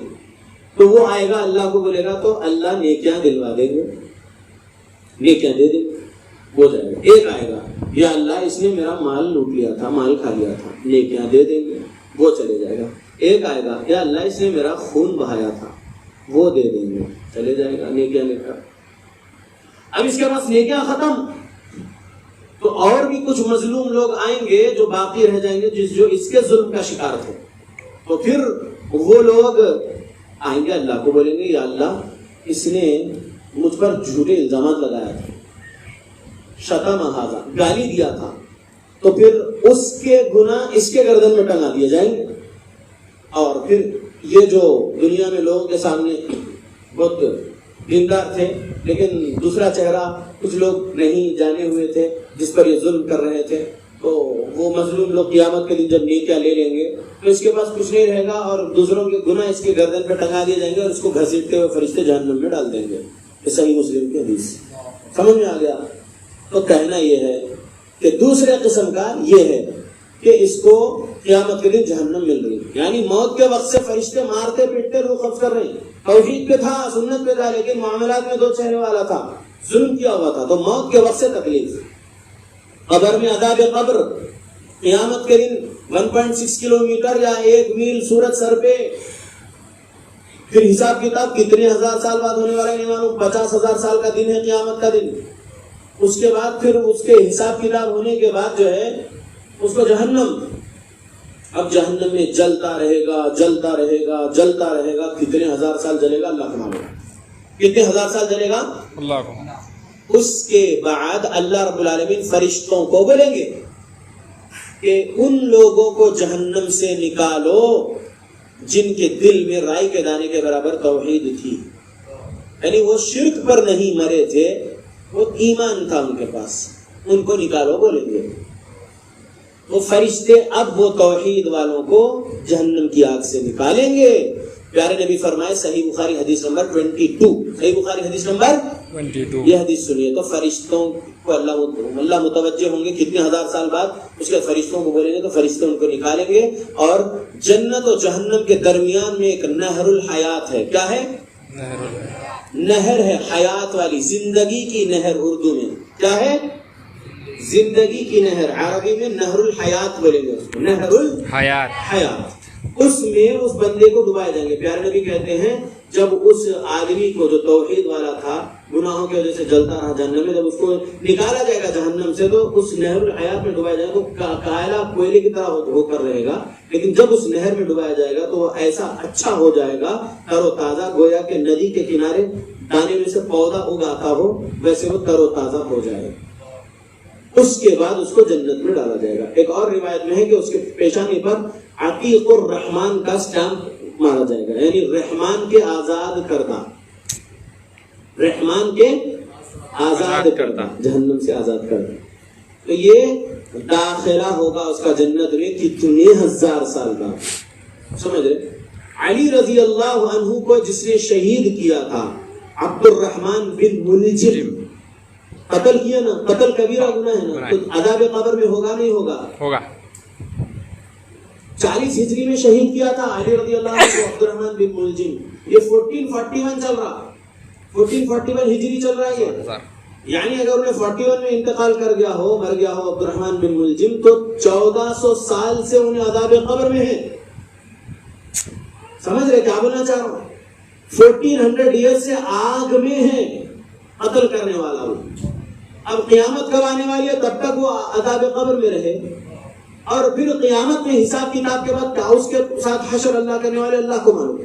تو وہ آئے گا اللہ کو بولے گا تو اللہ نیکیاں دلوا دیں گے، نیکیاں دے دیں گے، ہو جائے گا. ایک آئے گا یا اللہ اس نے میرا مال لوٹ لیا تھا، مال کھا لیا تھا، نیکیاں دے دیں گے، وہ چلے جائے گا. ایک آئے گا یا اللہ اس نے میرا خون بہایا تھا، وہ دے دیں گے، چلے جائے گا نیکیاں لے کر. اب اس کے پاس نیکیاں ختم تو اور بھی کچھ مظلوم لوگ آئیں گے جو باقی رہ جائیں گے، جو اس کے ظلم کا شکار تھے. تو پھر وہ لوگ آئیں گے اللہ کو بولیں گے یا اللہ اس نے مجھ پر جھوٹے الزامات لگایا تھا، شتم ھذا، گالی دیا تھا، تو پھر اس کے گناہ اس کے گردن میں ٹنگا دیے جائیں گے. اور پھر یہ جو دنیا میں لوگوں کے سامنے بہت دیندار تھے لیکن دوسرا چہرہ کچھ لوگ نہیں جانے ہوئے تھے جس پر یہ ظلم کر رہے تھے، تو وہ مظلوم لوگ قیامت کے دن جب نیکیاں لے لیں گے تو اس کے پاس کچھ نہیں رہے گا اور دوسروں کے گناہ اس کے گردن پہ ٹنگا دیے جائیں گے اور اس کو گھسیٹتے ہوئے فرشتے جہنم میں ڈال دیں گے. یہ صحیح مسلم کی حدیث. سمجھ میں آ گیا؟ تو کہنا یہ ہے کہ دوسرے قسم کا یہ ہے کہ اس کو قیامت کے دن جہنم مل رہی ہے، یعنی موت کے وقت سے فرشتے مارتے پیٹتے روح قبض کر رہے ہیں. توحید پہ تھا، سنت پہ تھا، لیکن معاملات میں دو چہرے والا تھا، ظلم کیا ہوا تھا، تو موت کے وقت سے تکلیف. قبر میں عذاب قبر، قیامت کے دن 1.6 کلومیٹر یا 1 میل سورج سر پہ، پھر حساب کتاب کتنے ہزار سال بعد ہونے والا ہے نہیں معلوم، 50,000 سال کا دن ہے قیامت کا دن. اس کے بعد پھر اس کے حساب کتاب ہونے کے بعد جو ہے اس کو جہنم. اب جہنم میں جلتا رہے گا جلتا رہے گا جلتا رہے گا. کتنے ہزار سال جلے گا اللہ کو معلوم، کتنے ہزار سال جلے گا اللہ کو. اس کے بعد اللہ رب العالمین فرشتوں کو بولیں گے کہ ان لوگوں کو جہنم سے نکالو جن کے دل میں رائی کے دانے کے برابر توحید تھی، یعنی وہ شرک پر نہیں مرے تھے، وہ ایمان تھا ان کے پاس، ان کو نکالو بولیں گے. وہ فرشتے اب وہ توحید والوں کو جہنم کی آگ سے نکالیں گے، پیارے نبی فرمائے صحیح بخاری حدیث نمبر 22، صحیح بخاری حدیث نمبر 22، یہ حدیث سنیے تو فرشتوں کو اللہ متوجہ ہوں گے کتنے ہزار سال بعد، اس کے فرشتوں کو بولیں گے تو فرشتے ان کو نکالیں گے، اور جنت و جہنم کے درمیان میں ایک نہر الحیات ہے. کیا ہے؟ نہر ہے حیات والی، زندگی کی نہر. اردو میں کیا ہے؟ زندگی کی نہر. عربی میں نہر الحیات بولیں گے اس کو، نہر الحیات. اس میں اس بندے کو ڈبائے جائیں گے. پیارے نبی کہتے ہیں جب اس آدمی کو جو توحید والا تھا گناہوں کی وجہ سے جلتا رہا جہنم میں، جب اس کو نکالا جائے گا جہنم سے تو اس نہر الحیات میں ڈبایا جائے گا. تو کائلہ کوئلے کی طرح ہو کر رہے گا، لیکن جب اس نہر میں ڈبایا جائے گا تو وہ ایسا اچھا ہو جائے گا، تر و تازہ، گویا کہ ندی کے کنارے دانے میں سے پودا اگاتا ہو ویسے وہ تر و تازہ ہو جائے گا. اس کے بعد اس کو جنت میں ڈالا جائے گا. ایک اور روایت میں ہے کہ اس کے پیشانی پر عتیق الرحمان کا اسٹامپ مارا جائے گا، یعنی رحمان کے آزاد کردہ، رحمان کے آزاد کردہ، جہنم سے آزاد کردہ. تو یہ داخلہ ہوگا اس کا جنت میں کتنے ہزار سال بعد. سمجھ رہے؟ علی رضی اللہ عنہ کو جس نے شہید کیا تھا، عبد الرحمن بن ملجم، قتل کیا نا، قتل کبیرہ گناہ ہے نا، تو عذاب قبر میں ہوگا نہیں ہوگا؟ 40 ہجری میں شہید کیا تھا علی رضی اللہ عنہ کو عبد الرحمن بن ملجم. یہ 1441 چل رہا، 1441 ہجری چل رہا ہے. یعنی اگر انہیں 41 میں انتقال کر گیا ہو، مر گیا ہو عبد الرحمن بن ملجم، تو 1400 سال سے انہیں عذاب قبر میں ہے. سمجھ رہے کیا بولنا چاہ رہا ہوں؟ 1400 ایئر سے آگ میں ہے قتل کرنے والا وہ. اب قیامت کب آنے والی ہے؟ تب تک وہ عذاب قبر میں رہے، اور پھر قیامت میں حساب کتاب کے بعد کیا اس کے ساتھ حشر اللہ کرنے والے اللہ کو معلوم.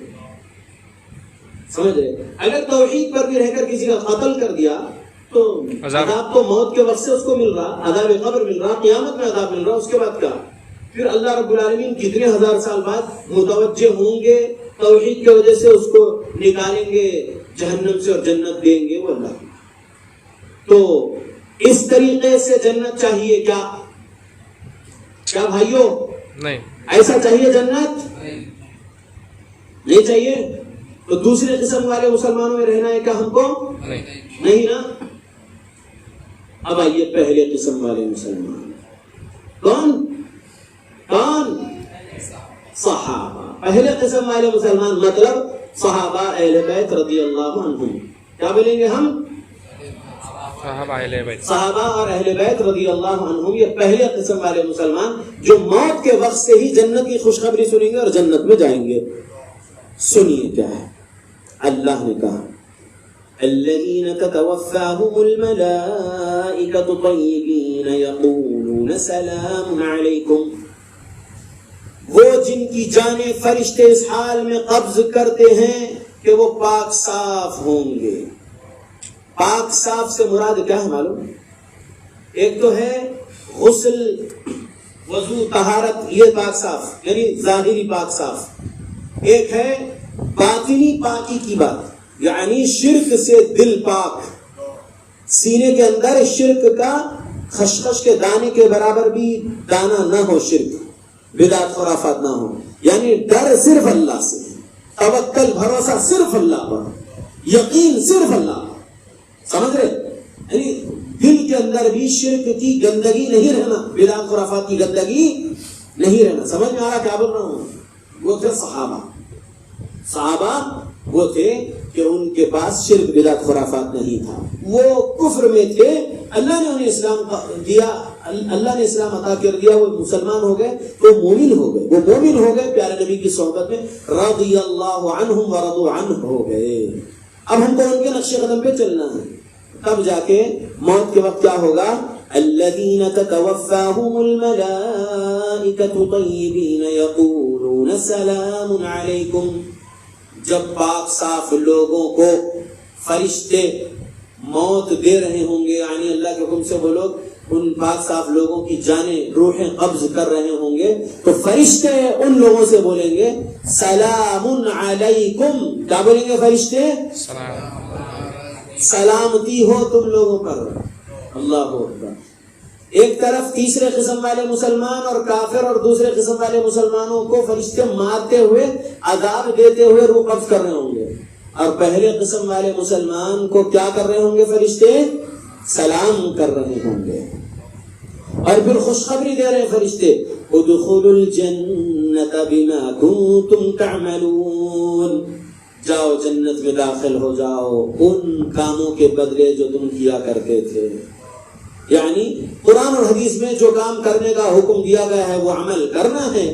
سمجھ رہے؟ اگر توحید پر بھی رہ کر کسی کا قتل کر دیا تو عذاب تو موت کے وقت سے اس کو مل رہا، عذاب قبر مل رہا، قیامت میں عذاب مل رہا. اس کے بعد کیا؟ پھر اللہ رب العالمین کتنے ہزار سال بعد متوجہ ہوں گے، توحید کی وجہ سے اس کو نکالیں گے جہنم سے اور جنت دیں گے وہ اللہ. تو اس طریقے سے جنت چاہیے کیا بھائیو؟ نہیں. ایسا چاہیے جنت؟ نہیں چاہیے. تو دوسرے قسم والے مسلمانوں میں رہنا ہے کیا ہم کو؟ نہیں نا. اب آئیے پہلے قسم والے مسلمان. کون؟ صحابہ. پہلے قسم والے مسلمان مطلب صحابہ اہل بیت رضی اللہ عنہم. کیا بولیں گے ہم؟ صحابہ اور اہل بیت رضی اللہ عنہم. یہ پہلے قسم والے مسلمان جو موت کے وقت سے ہی جنت کی خوشخبری سنیں گے اور جنت میں جائیں گے. سنیے کیا ہے اللہ نے کہا، الذین تتوفاہم الملائکۃ طیبین یقولون سلام علیکم. وہ جن کی جانیں فرشتے اس حال میں قبض کرتے ہیں کہ وہ پاک صاف ہوں گے. پاک صاف سے مراد کیا ہے معلوم؟ ایک تو ہے غسل، وضو، طہارت، یہ پاک صاف یعنی ظاہری پاک صاف. ایک ہے باطنی پاکی کی بات، یعنی شرک سے دل پاک، سینے کے اندر شرک کا خشخش کے دانے کے برابر بھی دانہ نہ ہو، شرک بدعت خرافات نہ ہو، یعنی ڈر صرف اللہ سے، توکل بھروسہ صرف اللہ پر، یقین صرف اللہ پر. سمجھ رہے؟ یعنی دل کے اندر بھی شرک کی گندگی نہیں رہنا، بدعت خرافات کی گندگی نہیں رہنا. سمجھ میں آ رہا کیا بول رہا ہوں؟ وہ تھے صحابہ وہ تھے کہ ان کے پاس شرک بدعت خرافات نہیں تھا، وہ کفر میں تھے. اللہ نے انہیں اسلام دیا، اللہ نے اسلام عطا کر دیا، وہ مسلمان ہو گئے، وہ مومن ہو گئے پیارے نبی کی صحبت میں رضی اللہ عنہم ورضوا عنہ ہو گئے. اب ہم کو ان کے نقش قدم پہ چلنا ہے، تب جا کے موت کے وقت کیا ہوگا؟ الذین تتوفاہم الملائکۃ طیبین یقولون سلام علیکم. جب پاک صاف لوگوں کو فرشتے موت دے رہے ہوں گے، یعنی اللہ کے حکم سے وہ لوگ ان پاک صاف لوگوں کی جانیں، روحیں قبض کر رہے ہوں گے، تو فرشتے ان لوگوں سے بولیں گے سلام علیکم. کیا بولیں گے فرشتے؟ سلامتی ہو تم لوگوں پر. اللہ اکبر. ایک طرف تیسرے قسم والے مسلمان اور کافر اور دوسرے قسم والے مسلمانوں کو فرشتے مارتے ہوئے عذاب دیتے ہوئے روح قبض کر رہے ہوں گے، اور پہلے قسم والے مسلمان کو کیا کر رہے ہوں گے فرشتے؟ سلام کر رہے ہوں گے، اور پھر خوشخبری دے رہے ہیں فرشتے ادخلوا الجنت بما کنتم تعملون، جاؤ جنت میں داخل ہو جاؤ ان کاموں کے بدلے جو تم کیا کرتے تھے۔ یعنی قرآن اور حدیث میں جو کام کرنے کا حکم دیا گیا ہے وہ عمل کرنا ہے،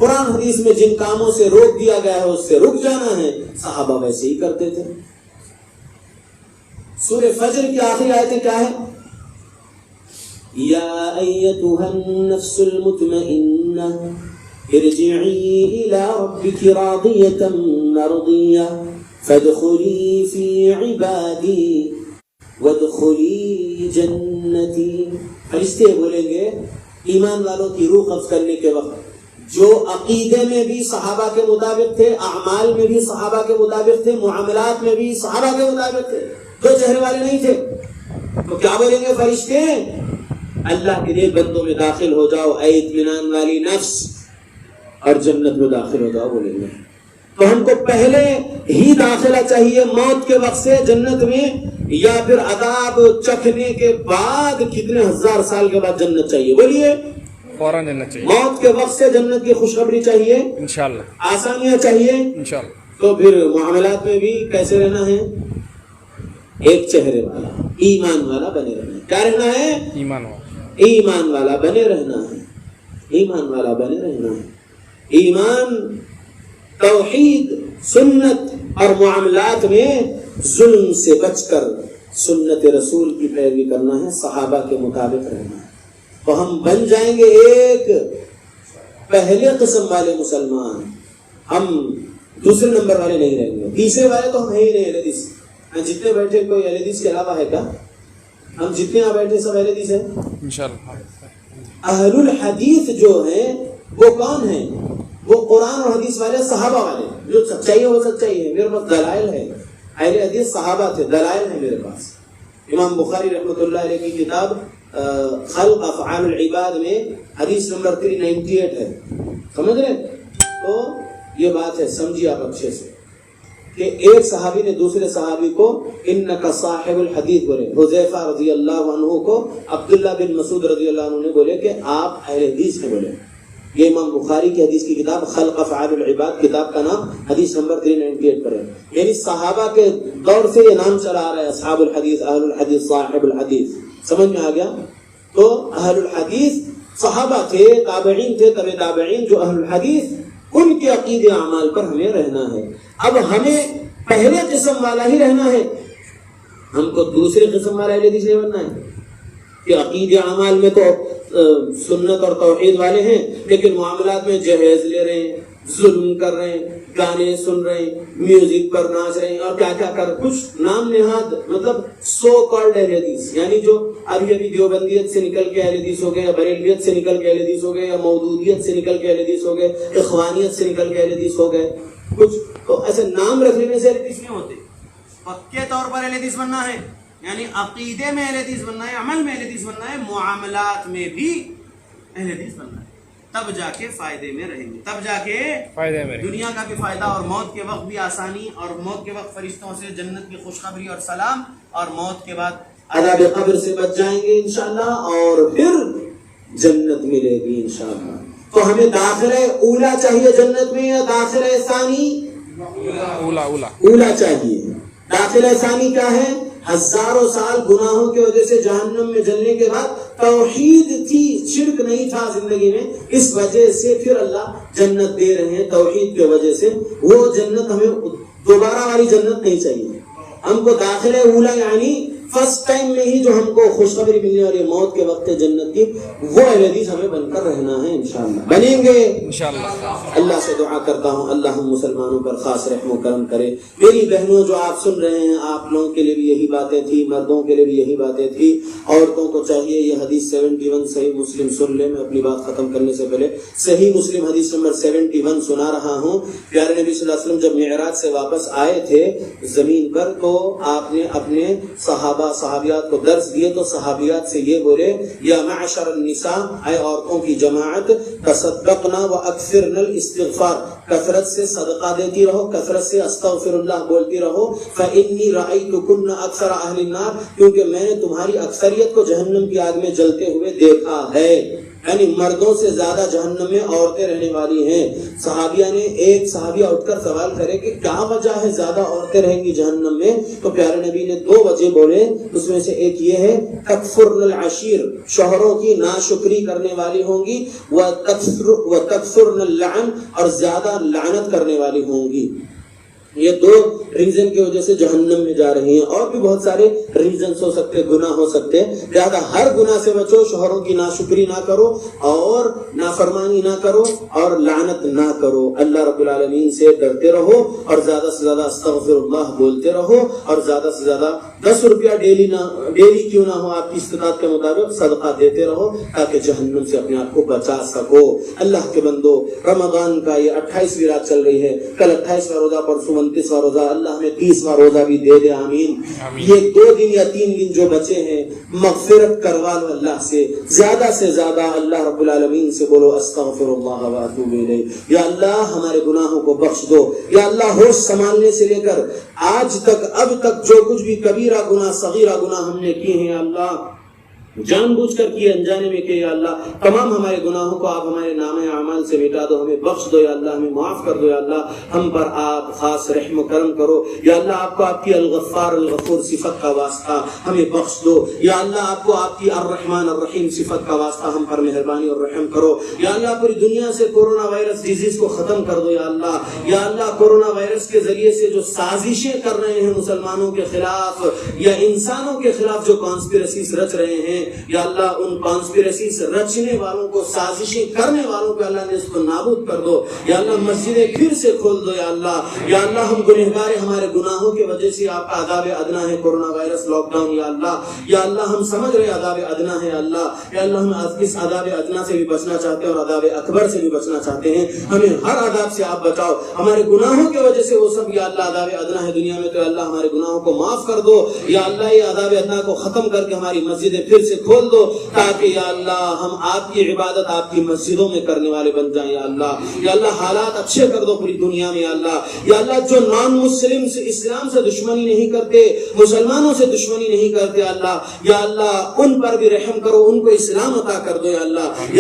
قرآن حدیث میں جن کاموں سے روک دیا گیا ہے اس سے رک جانا ہے۔ صحابہ ویسے ہی کرتے تھے۔ سورہ فجر کی آخری آیتیں کیا ہے؟ یا ایتها النفس المطمئنہ ارجعی الی ربک راضیۃ مرضیہ فادخلی فی عبادی وادخلی جنتی۔ فرشتے بولیں گے ایمان والوں کی روح قبض کرنے کے وقت، جو عقیدے میں بھی صحابہ کے مطابق تھے، اعمال میں بھی صحابہ کے مطابق تھے، معاملات میں بھی صحابہ کے مطابق تھے، دو چہرے والے نہیں تھے، تو کیا بولیں گے فرشتے؟ اللہ کے لیے بندوں میں داخل ہو جاؤ اے اطمینان والی نفس، اور جنت میں داخل ہو جاؤ بولیں گے۔ تو ہم کو پہلے ہی داخلہ چاہیے موت کے وقت سے جنت میں، یا پھر عذاب چکھنے کے بعد کتنے ہزار سال کے بعد جنت چاہیے؟ بولیے فوراً جنت چاہیے، موت کے وقت سے جنت کی خوشخبری چاہیے، انشاءاللہ آسانیاں چاہیے انشاءاللہ۔ تو پھر معاملات میں بھی کیسے رہنا ہے؟ ایک چہرے والا، ایمان والا بنے رہنا ہے۔ کیا رہنا ہے؟ ایمان والا بنے رہنا ہے، ایمان والا بنے رہنا ہے۔ ایمان، توحید، سنت اور معاملات میں ظلم سے بچ کر سنت رسول کی پیروی کرنا ہے، صحابہ کے مطابق رہنا ہے، تو ہم بن جائیں گے ایک پہلے قسم والے مسلمان، ہم دوسرے نمبر والے نہیں رہیں گے، تیسرے والے تو ہم ہے ہی نہیں۔ اہل حدیث جتنے بیٹھے کوئی اہل حدیث کے علاوہ ہے کیا؟ ہم جتنے یہاں بیٹھے سب اہل حدیث ہیں انشاءاللہ۔ اہل الحدیث جو ہیں وہ کون ہیں؟ وہ قرآن اور حدیث والے، صحابہ والے، جو سچائی ہے وہ سچائی ہے۔ میرے پاس دلائل ہے، اہل حدیث صحابہ تھے، دلائل ہیں میرے پاس۔ امام بخاری رحمۃ اللہ علیہ کی کتاب خلق افعال العباد میں حدیث نمبر 398 ہے، سمجھ رہے؟ تو یہ بات ہے، سمجھیے آپ اچھے سے، کہ ایک صحابی نے دوسرے صحابی کو انکا صاحب الحدیث بولے، حذیفہ رضی اللہ عنہ کو عبداللہ بن مسعود رضی اللہ عنہ نے بولے کہ آپ اہل حدیث ہیں بولے۔ یہ امام بخاری کی حدیث کی کتاب خلق افعال العباد، کتاب کا نام حدیث نمبر 398 پر ہے۔ یعنی صحابہ کے دور سے یہ نام چلا آ رہا ہے، اصحاب الحدیث، اہل الحدیث، صاحب الحدیث، سمجھ میں آ گیا؟ تو اہل الحدیث صحابہ تھے، تابعین تھے، تبع تابعین، جو اہل الحدیث ان کے عقیدے اعمال پر ہمیں رہنا ہے۔ اب ہمیں پہلے قسم والا ہی رہنا ہے، ہم کو دوسرے قسم والا اہل حدیث نہیں بننا ہے کہ عقیدے اعمال میں تو سنت اور توحید والے ہیں، لیکن معاملات میں جہیز لے رہے ہیں، ظلم کر رہے ہیں، گانے سن رہے ہیں، میوزک پر ناچ رہے ہیں، اور کیا کیا کر کچھ نام نہاد، مطلب سو کالڈ اہل حدیث، یعنی جو ابھی دیوبندیت سے نکل کے اہل حدیث ہو گئے، یا بریلویت سے نکل کے اہل حدیث ہو گئے، یا مودودیت سے نکل کے اہل حدیث ہو گئے، اخوانیت سے نکل کے اہل حدیث ہو گئے، کچھ تو ایسے نام رکھ لینے سے اہل حدیث نہیں ہوتے۔ پکے طور پر اہل حدیث بننا ہے، یعنی عقیدے میں اہل حدیث بننا ہے، عمل میں اہل حدیث بننا ہے، معاملات میں بھی اہل حدیث بننا ہے، تب جا کے فائدے میں رہیں گے، تب جا کے فائدے میں دنیا کا بھی فائدہ، اور موت کے وقت بھی آسانی، اور موت کے وقت فرشتوں سے جنت کی خوشخبری اور سلام، اور موت کے بعد عذاب قبر سے بچ جائیں گے انشاءاللہ، اور پھر جنت ملے گی انشاءاللہ۔ تو ہمیں داخلہ اولا چاہیے جنت میں، یا داخلہ ثانی؟ اولا چاہیے۔ داخلہ ثانی کیا ہے؟ ہزاروں سال گناہوں کی وجہ سے جہنم میں جلنے کے بعد توحید تھی، شرک نہیں تھا زندگی میں، اس وجہ سے پھر اللہ جنت دے رہے ہیں توحید کی وجہ سے۔ وہ جنت ہمیں دوبارہ والی جنت نہیں چاہیے، ہم کو داخلہ اولا یعنی فرسٹ ٹائم میں ہی جو ہم کو خوشخبری ملنے والی موت کے وقت جنت کی، وہ اہل حدیث ہمیں بن کر رہنا ہے انشاءاللہ، بنیں گے انشاءاللہ۔ اللہ سے دعا کرتا ہوں اللہ ہم مسلمانوں پر خاص رحم و کرم کرے۔ میری بہنوں جو آپ سن رہے ہیں، آپ لوگوں کے لیے بھی یہی باتیں تھی، مردوں کے لیے بھی یہی باتیں تھی، عورتوں کو چاہیے یہ حدیث 71 صحیح مسلم سن لیں۔ میں اپنی بات ختم کرنے سے پہلے صحیح مسلم حدیث نمبر 71 سنا رہا ہوں۔ پیارے نبی صلی اللہ علیہ وسلم جب معراج سے واپس آئے تھے زمین پر، تو آپ نے اپنے صحابہ اللہ صحابیات کو درس دیے تو صحابیات سے یہ بولے یا معشر النساء، اے عورتوں کی جماعت، تصدقنا واکثرن الاستغفار، کثرت سے صدقہ دیتی رہو، کثرت سے استغفر اللہ بولتی رہو، فانی رأیتکن اکثر اہل النار، کیونکہ میں نے تمہاری اکثریت کو جہنم کی آگ میں جلتے ہوئے دیکھا ہے، یعنی مردوں سے زیادہ جہنم میں عورتیں رہنے والی ہیں۔ صحابیہ نے ایک صحابیہ اٹھ کر سوال کرے کہ کیا وجہ ہے زیادہ عورتیں رہیں گی جہنم میں، تو پیارے نبی نے 2 وجہ بولے، اس میں سے ایک یہ ہے تکفرن العشیر، شوہروں کی ناشکری کرنے والی ہوں گی، وتکثرن اللعن، اور زیادہ لعنت کرنے والی ہوں گی۔ یہ 2 ریزن کی وجہ سے جہنم میں جا رہی ہیں، اور بھی بہت سارے ریزنز ہو سکتے، گناہ ہو سکتے، لہذا ہر گناہ سے بچو، شوہروں کی ناشکری نہ کرو اور نافرمانی نہ کرو اور لعنت نہ کرو، اللہ رب العالمین سے ڈرتے رہو اور زیادہ سے زیادہ استغفر اللہ بولتے رہو، اور زیادہ سے زیادہ 10 روپیہ ڈیلی کیوں نہ ہو آپ کی استطاعت کے مطابق صدقہ دیتے رہو تاکہ جہنم سے اپنے آپ کو بچا سکو۔ اللہ کے بندو، رمضان کا یہ 28ویں رات چل رہی ہے، کل 28واں روزہ، پرسوں 29واں روزہ، اللہ ہمیں 30واں روزہ بھی دے دے، آمین۔ یہ 2 دن یا 3 دن جو بچے ہیں، مغفرت کروا لو اللہ سے زیادہ اللہ رب العالمین سے بولو استغفر اللہ واتوب الیہ، یا اللہ ہمارے گناہوں کو بخش دو، یا اللہ ہوش سنبھالنے سے لے کر آج تک اب تک جو کچھ بھی کبیرہ گناہ صغیرہ گناہ ہم نے کیے ہیں، اللہ جان بوجھ کر کیے، انجانے میں کیے، یا اللہ تمام ہمارے گناہوں کو آپ ہمارے نامہ اعمال سے مٹا دو، ہمیں بخش دو، یا اللہ ہمیں معاف کر دو، یا اللہ ہم پر آپ خاص رحم و کرم کرو، یا اللہ آپ کو آپ کی الغفار الغفور صفت کا واسطہ ہمیں بخش دو، یا اللہ آپ کو آپ کی الرحمن الرحیم صفت کا واسطہ ہم پر مہربانی اور رحم کرو، یا اللہ پوری دنیا سے کورونا وائرس ڈیزیز کو ختم کر دو، یا اللہ کورونا وائرس کے ذریعے سے جو سازشیں کر رہے ہیں مسلمانوں کے خلاف یا انسانوں کے خلاف جو کانسپیرسیز رچ رہے ہیں، یا اللہ ان کانسپیرسیز رچنے والوں کو، سازشیں کرنے والوں کو اللہ نے اس کو نابود کر دو، یا اللہ مسجدیں پھر سے کھول دو، یا اللہ ہم گنہگار ہیں، ہمارے گناہوں کی وجہ سے آپ کا عذاب ادنا ہے کورونا وائرس لاک ڈاؤن، یا اللہ ہم سمجھ رہے عذاب ادنا ہے، یا اللہ ہم اس عذاب ادنا سے بھی بچنا چاہتے ہیں اور عذاب اکبر سے بھی بچنا چاہتے ہیں، ہمیں ہر عذاب سے آپ بچاؤ، ہمارے گناہوں کی وجہ سے وہ سب یا اللہ عذاب ادنا ہے دنیا میں، تو اللہ ہمارے گناہوں کو معاف کر دو، یا اللہ یہ عذاب ادنا کو ختم کر کے ہماری مسجدیں پھر سے کھول دو تاکہ یا اللہ ہم آپ کی عبادت آپ کی مسجدوں میں کرنے والے بن جائیں، یا اللہ حالات اچھے کر دو پوری دنیا میں، یا اللہ جو نان مسلم سے اسلام سے دشمنی نہیں کرتے، مسلمانوں سے دشمنی نہیں کرتے، یا اللہ ان پر بھی رحم کرو، ان کو اسلام عطا کر دو، یا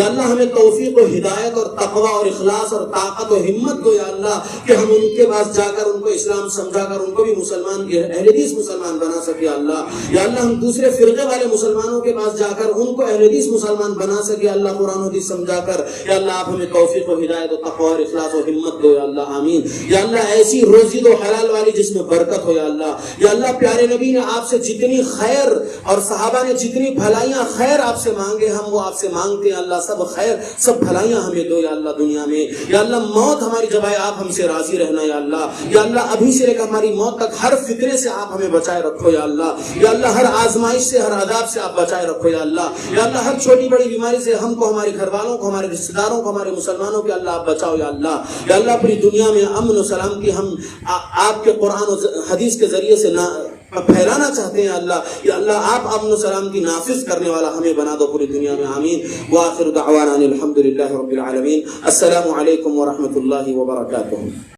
اللہ ہمیں توفیق و ہدایت اور تقوی اور اخلاص اور طاقت و ہمت دو، یا اللہ کہ ہم ان کے پاس جا کر ان کو اسلام سمجھا کر ان کو بھی مسلمان اہل حدیث مسلمان بنا سکے، یا اللہ ہم دوسرے فرقے والے مسلمانوں کے پاس جا کر ان کو اہل حدیث مسلمان بنا سکے، اللہ قرآن و حدیث سمجھا کر، یا اللہ آپ ہمیں توفیق و ہدایت و تقوی اور اخلاص و ہمت دو، یا اللہ آمین۔ یا اللہ ایسی روزی دو حلال والی جس میں برکت ہو، یا اللہ پیارے نبی نے آپ سے جتنی خیر اور صحابہ نے جتنی بھلائیاں خیر آپ سے مانگے، ہم وہ آپ سے مانگتے ہیں، اللہ سب خیر سب بھلائیاں ہمیں دو، یا اللہ دنیا میں، یا اللہ موت ہماری جب آئے آپ ہم سے راضی رہنا، یا اللہ ابھی سے لے کر ہماری موت تک ہر فتنے سے آپ ہمیں بچائے رکھو، یا اللہ ہر آزمائش سے ہر عذاب سے آپ بچائے رکھو، یا اللہ ہر چھوٹی بڑی بیماری سے ہم کو، ہمارے گھر والوں کو، ہمارے رشتہ داروں کو، ہمارے مسلمانوں کو اللہ آپ بچاؤ، یا اللہ پوری دنیا میں امن و سلامتی ہم آپ کے قرآن و حدیث کے ذریعے سے پھیلانا چاہتے ہیں، یا اللہ آپ امن و سلامتی نافذ کرنے والا ہمیں بنا دو پوری دنیا میں، آمین۔ وآخر دعوانا الحمدللہ رب العالمین۔ السلام علیکم ورحمۃ اللہ وبرکاتہ۔